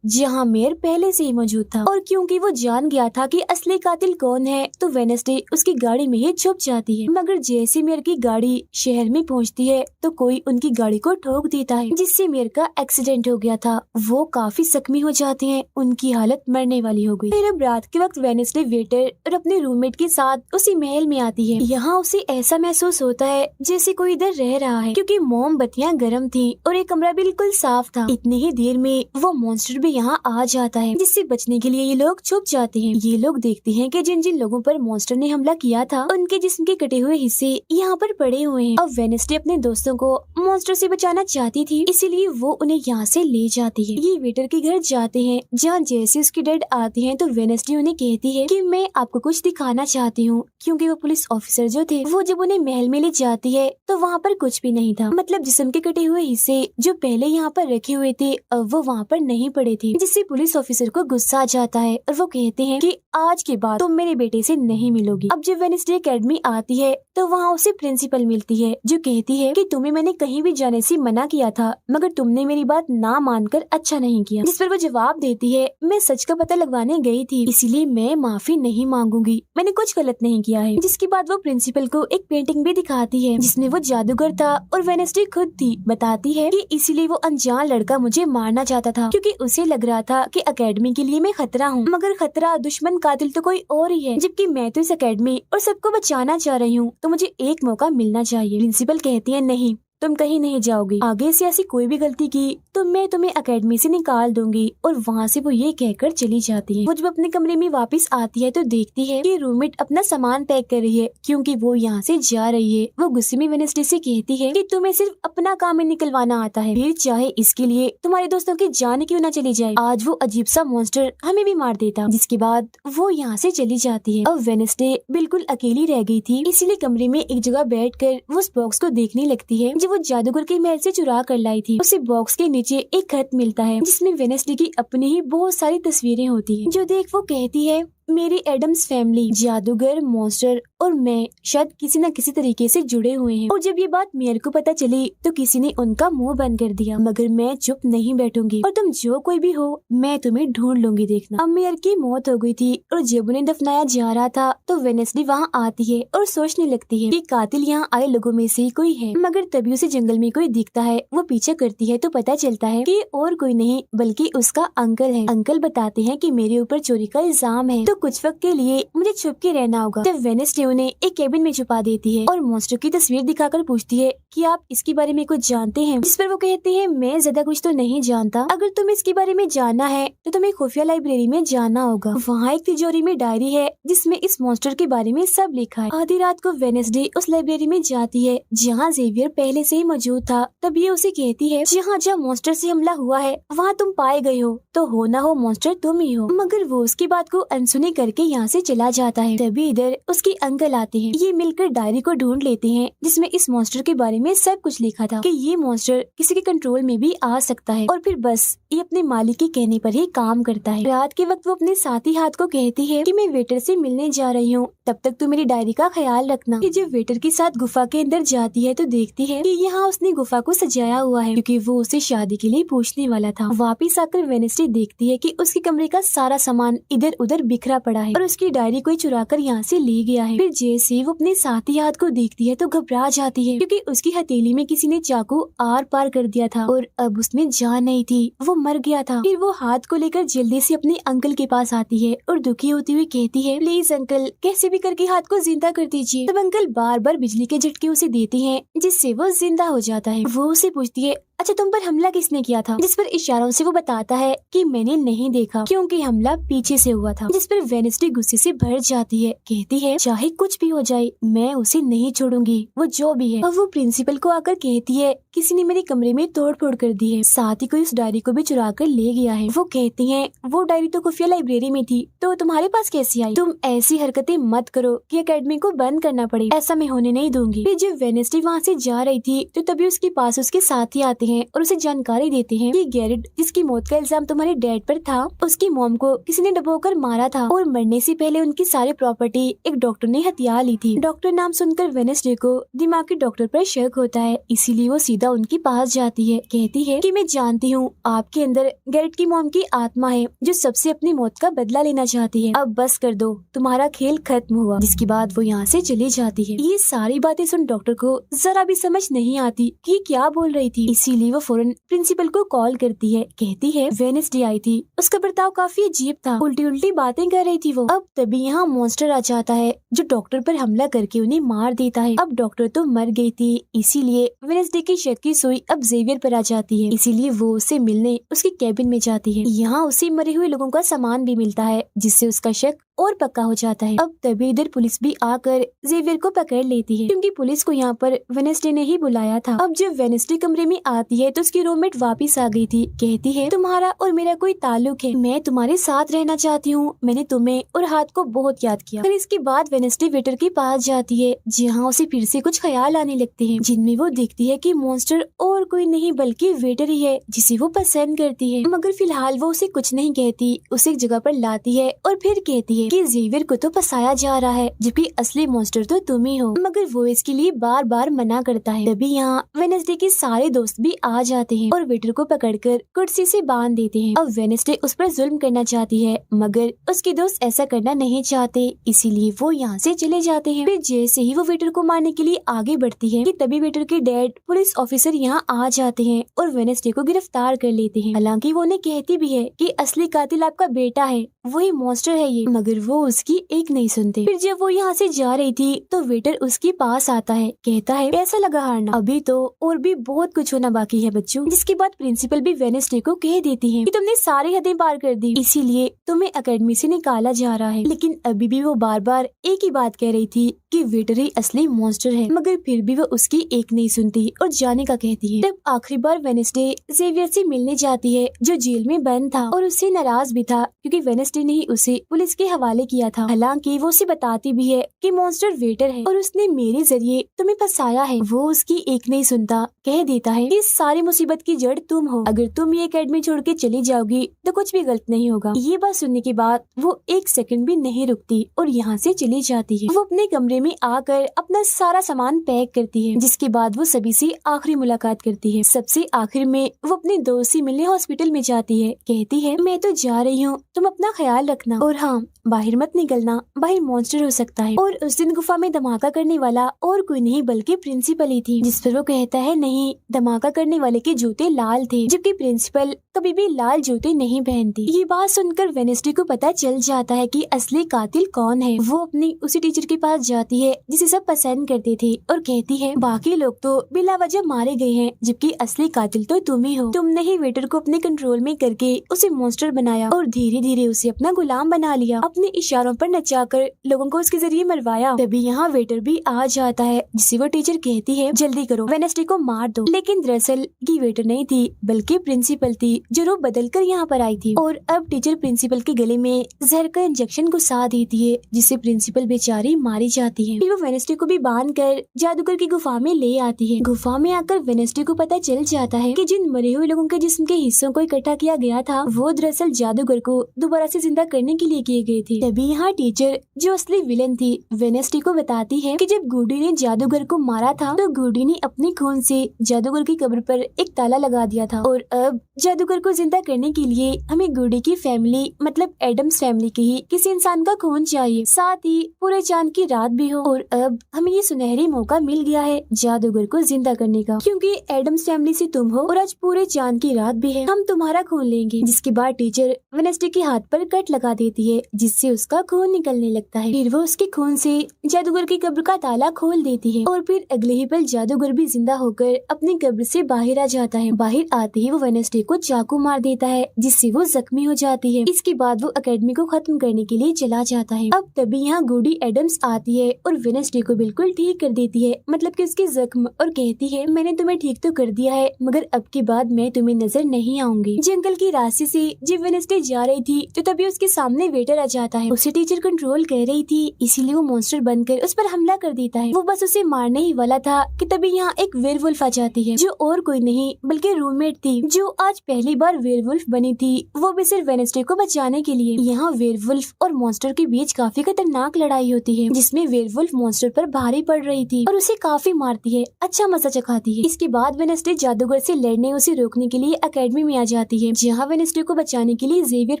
[SPEAKER 1] जहाँ मेयर पहले से ही मौजूद था, और क्योंकि वो जान गया था कि असली कातिल कौन है तो वेडनेसडे उसकी गाड़ी में ही छुप जाती है। मगर जैसे मेयर की गाड़ी शहर में पहुँचती है तो कोई उनकी गाड़ी को ठोक देता है जिससे मेयर का एक्सीडेंट हो गया था। वो काफी जख्मी हो जाते हैं, उनकी हालत मरने वाली हो गई। फिर अब रात के वक्त वेडनेसडे वेटर और अपने रूममेट के साथ उसी महल में आती है। यहाँ उसे ऐसा महसूस होता है जैसे कोई इधर रह रहा है क्योंकि मोमबत्तियां गर्म थी और ये कमरा बिल्कुल साफ था। इतनी ही देर में वो मॉन्स्टर भी यहाँ आ जाता है जिससे बचने के लिए ये लोग छुप जाते हैं। ये लोग देखते हैं कि जिन जिन लोगों पर मॉन्स्टर ने हमला किया था उनके जिस्म के कटे हुए हिस्से यहाँ पर पड़े हुए हैं। अब वेडनेसडे अपने दोस्तों को मॉन्स्टर से बचाना चाहती थी, इसीलिए वो उन्हें यहाँ से ले जाती है। ये वेटर के घर जाते हैं जहाँ जैसे उसकी डैड आते हैं तो वेडनेसडे उन्हें कहती है कि मैं आपको कुछ दिखाना चाहती हूँ, क्योंकि वो पुलिस ऑफिसर जो थे वो जब उन्हें महल में ले जाती है तो वहाँ पर कुछ भी नहीं था, मतलब जिस्म के कटे हुए हिस्से जो पहले यहाँ पर रखे हुए थे अब वो वहाँ पर नहीं पड़े थे, जिससे पुलिस ऑफिसर को गुस्सा आ जाता है और वो कहते हैं कि आज के बाद तुम मेरे बेटे से नहीं मिलोगी। अब जब वेडनेसडे एकेडमी आती है तो वहाँ उसे प्रिंसिपल मिलती है जो कहती है कि तुम्हें मैंने कहीं भी जाने से मना किया था मगर तुमने मेरी बात ना मानकर अच्छा नहीं किया। जिस पर वो जवाब देती है, मैं सच का पता लगवाने गई थी इसीलिए मैं माफी नहीं मांगूंगी, मैंने कुछ गलत नहीं किया है। जिसके बाद वो प्रिंसिपल को एक पेंटिंग भी दिखाती है जिसमें वो जादूगर था और वेडनेसडे खुद थी। बताती है कि इसीलिए वो अनजान लड़का मुझे मारना चाहता था क्योंकि उसे लग रहा था कि एकेडमी के लिए मैं खतरा हूँ, मगर खतरा दुश्मन कातिल तो कोई और ही है, जबकि मैं तो इस एकेडमी और सबको बचाना चाह रही हूँ तो मुझे एक मौका मिलना चाहिए। प्रिंसिपल कहती है, नहीं तुम कहीं नहीं जाओगी, आगे से ऐसी कोई भी गलती की तो मैं तुम्हें एकेडमी से निकाल दूंगी। और वहाँ से वो ये कहकर चली जाती है। वो जब अपने कमरे में वापस आती है तो देखती है कि रूममेट अपना सामान पैक कर रही है क्योंकि वो यहाँ से जा रही है। वो गुस्से में वेडनेसडे से कहती है कि तुम्हें सिर्फ अपना काम में निकलवाना आता है, फिर चाहे इसके लिए तुम्हारे दोस्तों की जान क्यों न चली जाए, आज वो अजीब सा मॉन्स्टर हमें भी मार देता। जिसके बाद वो यहाँ से चली जाती है। अब वेडनेसडे बिल्कुल अकेली रह गई थी, इसीलिए कमरे में एक जगह बैठकर वो उस बॉक्स को देखने लगती है जो वो जादूगर के महल से चुरा कर लाई थी। उसे बॉक्स के नीचे एक खत मिलता है जिसमें वेडनेसडे की अपनी ही बहुत सारी तस्वीरें होती हैं, जो देख वो कहती है मेरी एडम्स फैमिली, जादूगर, मॉन्स्टर और मैं शायद किसी न किसी तरीके से जुड़े हुए हैं। और जब ये बात मेयर को पता चली तो किसी ने उनका मुंह बंद कर दिया, मगर मैं चुप नहीं बैठूंगी और तुम जो कोई भी हो मैं तुम्हें ढूंढ लूंगी, देखना। अब मेयर की मौत हो गई थी और जब उन्हें दफनाया जा रहा था तो वेनेसडे वहाँ आती है और सोचने लगती है कि कातिल यहाँ आए लोगों में से ही कोई है, मगर तभी उसे जंगल में कोई दिखता है। वो पीछे करती है तो पता चलता है कि और कोई नहीं बल्कि उसका अंकल है। अंकल बताते हैं कि मेरे ऊपर चोरी का इल्जाम है तो कुछ वक्त के लिए मुझे छुप के रहना होगा। तब वेनेसडे उन्हें एक केबिन में छुपा देती है और मॉन्स्टर की तस्वीर दिखाकर पूछती है कि आप इसके बारे में कुछ जानते हैं, जिस पर वो कहते हैं मैं ज्यादा कुछ तो नहीं जानता, अगर तुम्हें इसके बारे में जानना है तो तुम्हें खुफिया लाइब्रेरी में जाना होगा। वहाँ एक तिजोरी में डायरी है जिसमें इस मॉन्स्टर के बारे में सब लिखा है। आधी रात को वेनेसडे उस लाइब्रेरी में जाती है जहाँ जेवियर पहले से ही मौजूद था। तब ये उसे कहती है जहाँ जहाँ मॉन्स्टर से हमला हुआ है वहाँ तुम पाए गए हो तो हो ना हो मॉन्स्टर तुम ही हो, मगर वो उसकी बात को अनसुनी करके यहाँ से चला जाता है। तभी इधर उसके अंकल आते हैं। ये मिलकर डायरी को ढूंढ लेते हैं जिसमें इस मॉन्स्टर के बारे में सब कुछ लिखा था कि ये मॉन्स्टर किसी के कंट्रोल में भी आ सकता है और फिर बस ये अपने मालिक के कहने पर ही काम करता है। रात के वक्त वो अपने साथी हाथ को कहती है कि मैं वेटर से मिलने जा रही हूँ, तब तक तू मेरी डायरी का ख्याल रखना। कि जब वेटर के साथ गुफा के अंदर जाती है तो देखती है कि यहाँ उसने गुफा को सजाया हुआ है क्योंकि वो उसे शादी के लिए पूछने वाला था। वापिस आकर वेनेसडे देखती है कि उसके कमरे का सारा सामान इधर उधर बिखरा पड़ा है और उसकी डायरी कोई चुरा कर यहाँ से ले गया है। फिर जैसे वो अपने साथी हाथ को देखती है तो घबरा जाती है क्योंकि उसकी हथेली में किसी ने चाकू आर पार कर दिया था और अब उसमें जान नहीं थी, वो मर गया था। फिर वो हाथ को लेकर जल्दी से अपने अंकल के पास आती है और दुखी होती हुई कहती है प्लीज अंकल कैसे भी करके हाथ को जिंदा कर दीजिए। तब अंकल बार बार बिजली के झटके उसे देते हैं जिससे वो जिंदा हो जाता है। वो उसे पूछती है अच्छा तुम पर हमला किसने किया था, जिस पर इशारों से वो बताता है कि मैंने नहीं देखा क्योंकि हमला पीछे से हुआ था। जिस पर वेनेसडे गुस्से से भर जाती है, कहती है चाहे कुछ भी हो जाए मैं उसे नहीं छोड़ूंगी, वो जो भी है। और वो प्रिंसिपल को आकर कहती है किसी ने मेरे कमरे में तोड़फोड़ कर दी है, साथ ही कोई उस डायरी को भी चुरा कर ले गया है। वो कहती है वो डायरी तो खुफिया लाइब्रेरी में थी तो तुम्हारे पास कैसी आई, तुम ऐसी हरकतें मत करो कि एकेडमी को बंद करना पड़े, ऐसा मैं होने नहीं दूंगी। फिर जब वेनेसडे वहाँ से जा रही थी तो तभी उसके पास उसके साथी आते हैं और उसे जानकारी देते हैं कि गैरेट जिसकी मौत का इल्जाम तुम्हारे डैड पर था उसकी मॉम को किसी ने डुबोकर मारा था और मरने से पहले उनकी सारी प्रॉपर्टी एक डॉक्टर ने हथिया ली थी। डॉक्टर नाम सुनकर वेनेसडे को दिमागी डॉक्टर पर शक होता है, इसीलिए वो सीधा उनके पास जाती है। कहती है कि मैं जानती हूँ आपके अंदर गैरेट की मॉम की आत्मा है जो सबसे अपनी मौत का बदला लेना चाहती है, अब बस कर दो तुम्हारा खेल खत्म हुआ। जिसके बाद वो यहाँ से चली जाती है। ये सारी बातें सुन डॉक्टर को जरा भी समझ नहीं आती कि क्या बोल रही थी, इसीलिए वो फौरन प्रिंसिपल को कॉल करती है। कहती है वेनेसडे आई थी, उसका बर्ताव काफी अजीब था, उल्टी उल्टी बातें कर रही थी वो। अब तभी यहाँ मॉन्स्टर आ जाता है जो डॉक्टर पर हमला करके उन्हें मार देता है। अब डॉक्टर तो मर गई थी, इसीलिए वेनेसडे की शक की सुई अब जेवियर पर आ जाती है, इसीलिए वो उससे मिलने उसके कैबिन में जाती है। यहाँ उसे मरे हुए लोगों का सामान भी मिलता है जिससे उसका शक और पक्का हो जाता है। अब तभी इधर पुलिस भी आकर जेवियर को पकड़ लेती है क्योंकि पुलिस को यहाँ पर वेनेसडे ने ही बुलाया था। अब जब वेनेसडे कमरे में आती है तो उसकी रूममेट वापस आ गई थी। कहती है तुम्हारा और मेरा कोई ताल्लुक है, मैं तुम्हारे साथ रहना चाहती हूँ, मैंने तुम्हें और हाथ को बहुत याद किया। फिर इसके बाद वेनेसडे वेटर के पास जाती है जहाँ उसे फिर से कुछ ख्याल आने लगते हैं जिनमें वो देखती है कि मॉन्स्टर और कोई नहीं बल्कि वेटर ही है जिसे वो पसंद करती है। मगर फिलहाल वो उसे कुछ नहीं कहती, उसे एक जगह पर लाती है और फिर कहती है कि जेवियर को तो फंसाया जा रहा है जबकि असली मॉन्स्टर तो तुम ही हो, मगर वो इसके लिए बार बार मना करता है। तभी यहाँ वेनेसडे के सारे दोस्त भी आ जाते हैं और वेटर को पकड़कर कुर्सी से बांध देते हैं। अब वेनेसडे उस पर जुल्म करना चाहती है मगर उसके दोस्त ऐसा करना नहीं चाहते, इसीलिए वो यहाँ से चले जाते हैं। फिर जैसे ही वो वेटर को मारने के लिए आगे बढ़ती है कि तभी वेटर के डैड पुलिस ऑफिसर यहाँ आ जाते हैं और वेनेसडे को गिरफ्तार कर लेते हैं। हालांकि वो उन्हें कहती भी है कि असली कातिल आपका बेटा है, वही मॉन्स्टर है ये, मगर वो उसकी एक नहीं सुनते। फिर जब वो यहाँ से जा रही थी तो वेटर उसके पास आता है, कहता है कैसा लगा हारना, अभी तो और भी बहुत कुछ होना बाकी है बच्चों। जिसके बाद प्रिंसिपल भी वेनेसडे को कह देती है कि तुमने सारी हदें पार कर दी, इसीलिए तुम्हें एकेडमी से निकाला जा रहा है। लेकिन अभी भी वो बार बार एक ही बात कह रही थी कि वेटर ही असली मॉन्स्टर है, मगर फिर भी वो उसकी एक नहीं सुनती और जाने का कहती है। तब आखिरी बार वेडनेसडे जेवियर से मिलने जाती है जो जेल में बंद था और उससे नाराज भी था क्योंकि वेडनेसडे ने ही उसे पुलिस के हवाले किया था। हालांकि वो उसे बताती भी है कि मॉन्स्टर वेटर है और उसने मेरे जरिए तुम्हें फंसाया है। वो उसकी एक नहीं सुनता, कह देता है कि सारी मुसीबत की जड़ तुम हो, अगर तुम ये एकेडमी छोड़ के चली जाओगी तो कुछ भी गलत नहीं होगा। ये बात सुनने के बाद वो एक सेकंड भी नहीं रुकती और यहाँ से चली जाती है। वो अपने कमरे में आकर अपना सारा सामान पैक करती है, जिसके बाद वो सभी से आखिरी मुलाकात करती है। सबसे आखिर में वो अपने दोस्त से मिलने हॉस्पिटल में जाती है, कहती है मैं तो जा रही हूँ, तुम अपना ख्याल रखना और हाँ बाहर मत निकलना, बाहर मॉन्स्टर हो सकता है। और उस दिन गुफा में धमाका करने वाला और कोई नहीं बल्कि प्रिंसिपल ही थी, जिस पर वो कहता है नहीं, धमाका करने वाले के जूते लाल थे, जबकि प्रिंसिपल कभी भी लाल जूते नहीं पहनती। ये बात सुनकर वेडनेसडे को पता चल जाता है कि असली कातिल कौन है। वो अपनी उसी टीचर के पास जाती है जिसे सब पसंद करते थे और कहती है बाकी लोग तो बिला वजह मारे गए हैं, जबकि असली कातिल तो तुम ही हो। तुमने ही वेटर को अपने कंट्रोल में करके उसे मॉन्स्टर बनाया और धीरे धीरे उसे अपना गुलाम बना लिया, अपने इशारों पर नचाकर लोगों को उसके जरिए मरवाया। तभी यहाँ वेटर भी आ जाता है, जिसे वो टीचर कहती है जल्दी करो, वेडनेसडे को मार दो। लेकिन दरअसल ये वेटर नहीं थी बल्कि प्रिंसिपल थी जो रूप बदल कर यहाँ पर आई थी। और अब टीचर प्रिंसिपल के गले में जहर का इंजेक्शन घुसा देती है, जिससे प्रिंसिपल बेचारी मारी जाती है। फिर वो वेडनेसडे को भी बांध कर जादूगर की गुफा में ले आती है। गुफा में आकर वेडनेसडे को पता चल जाता है कि जिन मरे हुए लोगों के जिस्म के हिस्सों को इकट्ठा किया गया था वो दरअसल जादूगर को दोबारा से जिंदा करने के लिए किए गए थे। तभी यहाँ टीचर जो असली विलन थी वेडनेसडे को बताती है कि जब गुडी ने जादूगर को मारा था तो गुडी ने अपने खून से जादूगर की कब्र पर एक ताला लगा दिया था और अब जादूगर को जिंदा करने के लिए हमें गुडी की फैमिली मतलब एडम्स फैमिली के ही किसी इंसान का खून चाहिए, साथ ही पूरे चांद की रात भी हो। और अब हमें ये सुनहरी मौका मिल गया है जादूगर को जिंदा करने का, क्योंकि एडम्स फैमिली से तुम हो और आज पूरे चांद की रात भी है, हम तुम्हारा खून लेंगे। जिसके बाद टीचर वेडनेसडे के हाथ पर कट लगा देती है, जिससे उसका खून निकलने लगता है। फिर वो उसके खून से जादूगर की कब्र का ताला खोल देती है और फिर अगले ही पल जादूगर भी जिंदा होकर अपनी कब्र से बाहर आ जाता है। बाहर आते ही वो वेडनेसडे को चाकू मार देता है, जिससे वो जख्मी हो जाती है। इसके बाद वो एकेडमी को खत्म करने के लिए चला जाता है। अब तभी यहाँ गुडी एडम्स आती है और वेडनेसडे को बिल्कुल ठीक कर देती है, मतलब कि उसके जख्म, और कहती है मैंने तुम्हें ठीक तो कर दिया है मगर अब की बाद मैं तुम्हें नजर नहीं आऊंगी। जंगल की रास्ते से जब वेडनेसडे जा रही थी तो तभी उसके सामने वेटर आ जाता है। उसे टीचर कंट्रोल कर रही थी, इसीलिए वो मॉन्स्टर बनकर उस पर हमला कर देता है। वो बस उसे मारने ही वाला था कि तभी यहाँ एक वेयरवुल्फ आ जाती है, जो और कोई नहीं बल्कि रूममेट थी, जो आज पहली बार वेयरवुल्फ बनी थी, वो भी सिर्फ वेडनेसडे को बचाने के लिए। यहाँ वेयरवुल्फ और मॉन्स्टर के बीच काफी खतरनाक लड़ाई होती है, जिसमें वेयरवुल्फ मॉन्स्टर पर भारी पड़ रही थी और उसे काफी मारती है, अच्छा मजा चखाती है। इसके बाद वेडनेसडे जादूगर से लड़ने उसे रोकने के लिए एकेडमी में आ जाती है, जहाँ वेडनेसडे को बचाने के लिए जेवियर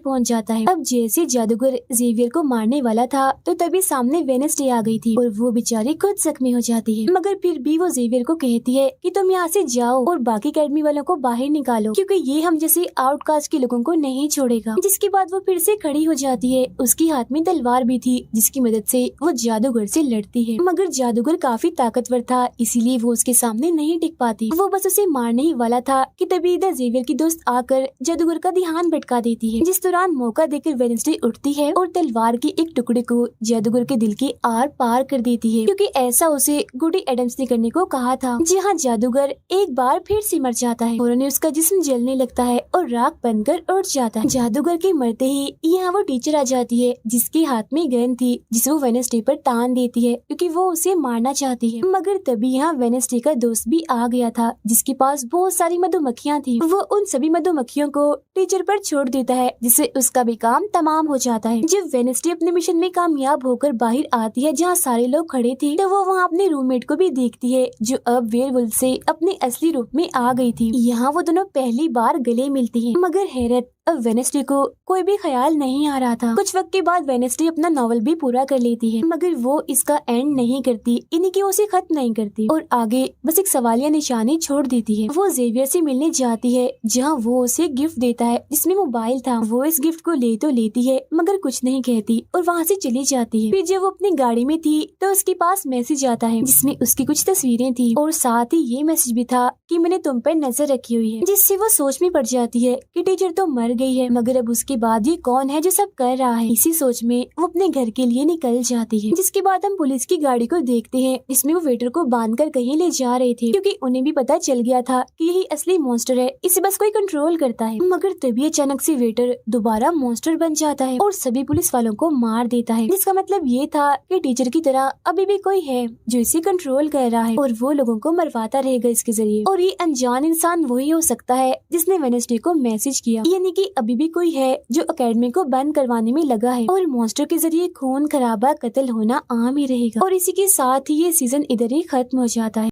[SPEAKER 1] पहुँच जाता है। अब जैसे जादूगर जेवियर को मारने वाला था तो तभी सामने वेडनेसडे आ गई थी और वो बेचारी खुद जख्मी हो जाती है, मगर फिर भी वो जेवियर को कहती है कि तुम यहाँ से जाओ और बाकी एकेडमी वालों को बाहर निकालो, क्योंकि ये हम जैसे आउटकास्ट के लोगों को नहीं छोड़ेगा। जिसके बाद वो फिर से खड़ी हो जाती है, उसकी हाथ में तलवार भी थी, जिसकी मदद से वो जादूगर से लड़ती है, मगर जादूगर काफी ताकतवर था, इसीलिए वो उसके सामने नहीं टिक पाती। वो बस उसे मारने ही वाला था कि तभी इधर जेवियर की दोस्त आकर जादूगर का ध्यान भटका देती है, जिस दौरान मौका देकर वेडनेसडे उठती है और तलवार के एक टुकड़े को जादूगर के दिल के आर पार कर देती है, क्योंकि ऐसा उसे गुडी एडम्स ने करने को कहा था। जहाँ जादूगर एक बार फिर से मर जाता है और उन्हें उसका जिस्म जलने लगता है और राख बनकर उड़ जाता है। जादूगर के मरते ही यहाँ वो टीचर आ जाती है, जिसके हाथ में गन थी, जिसे वो वेडनेसडे पर तान देती है क्योंकि वो उसे मारना चाहती है। मगर तभी यहाँ वेडनेसडे का दोस्त भी आ गया था, जिसके पास बहुत सारी मधुमक्खियाँ थी। वो उन सभी मधुमक्खियों को टीचर पर छोड़ देता है, जिससे उसका भी काम तमाम हो जाता है। जब वेडनेसडे अपने मिशन में कामयाब होकर बाहर आती है जहाँ सारे लोग खड़े थे, तो वो वहाँ अपने रूममेट को भी देखती है, जो अब वेयरवुल्फ से अपने असली रूप में आ गई थी। यहाँ वो दोनों पहली बार गले मिलती हैं, मगर हैरत अब वेडनेसडे को कोई भी ख्याल नहीं आ रहा था। कुछ वक्त के बाद वेडनेसडे अपना नॉवल भी पूरा कर लेती है, मगर वो इसका एंड नहीं करती, इन्हीं की उसे खत्म नहीं करती और आगे बस एक सवालिया निशानी छोड़ देती है। वो जेवियर से मिलने जाती है, जहाँ वो उसे गिफ्ट देता है जिसमें मोबाइल था। वो इस गिफ्ट को ले तो लेती है मगर कुछ नहीं कहती और वहाँ से चली जाती है। फिर जब वो अपनी गाड़ी में थी तो उसके पास मैसेज आता है, जिसमें उसकी कुछ तस्वीरें थी और साथ ही ये मैसेज भी था कि मैंने तुम पर नजर रखी हुई है, जिससे वो सोच में पड़ जाती है कि टीचर तो मर गई है, मगर अब उसके बाद ये कौन है जो सब कर रहा है। इसी सोच में वो अपने घर के लिए निकल जाती है, जिसके बाद हम पुलिस की गाड़ी को देखते हैं, जिसमें वो वेटर को बांधकर कहीं ले जा रहे थे, क्योंकि उन्हें भी पता चल गया था कि यही असली मॉन्स्टर है, इसे बस कोई कंट्रोल करता है। मगर तभी अचानक से वेटर दोबारा मॉन्स्टर बन जाता है और सभी पुलिस वालों को मार देता है, जिसका मतलब ये था कि टीचर की तरह अभी भी कोई है जो इसे कंट्रोल कर रहा है और वो लोगों को मरवाता रहेगा इसके जरिए। और ये अनजान इंसान वही हो सकता है जिसने वेडनेसडे को मैसेज किया, यानी कि अभी भी कोई है जो एकेडमी को बंद करवाने में लगा है और मॉन्स्टर के जरिए खून खराबा कत्ल होना आम ही रहेगा। और इसी के साथ ही ये सीजन इधर ही खत्म हो जाता है।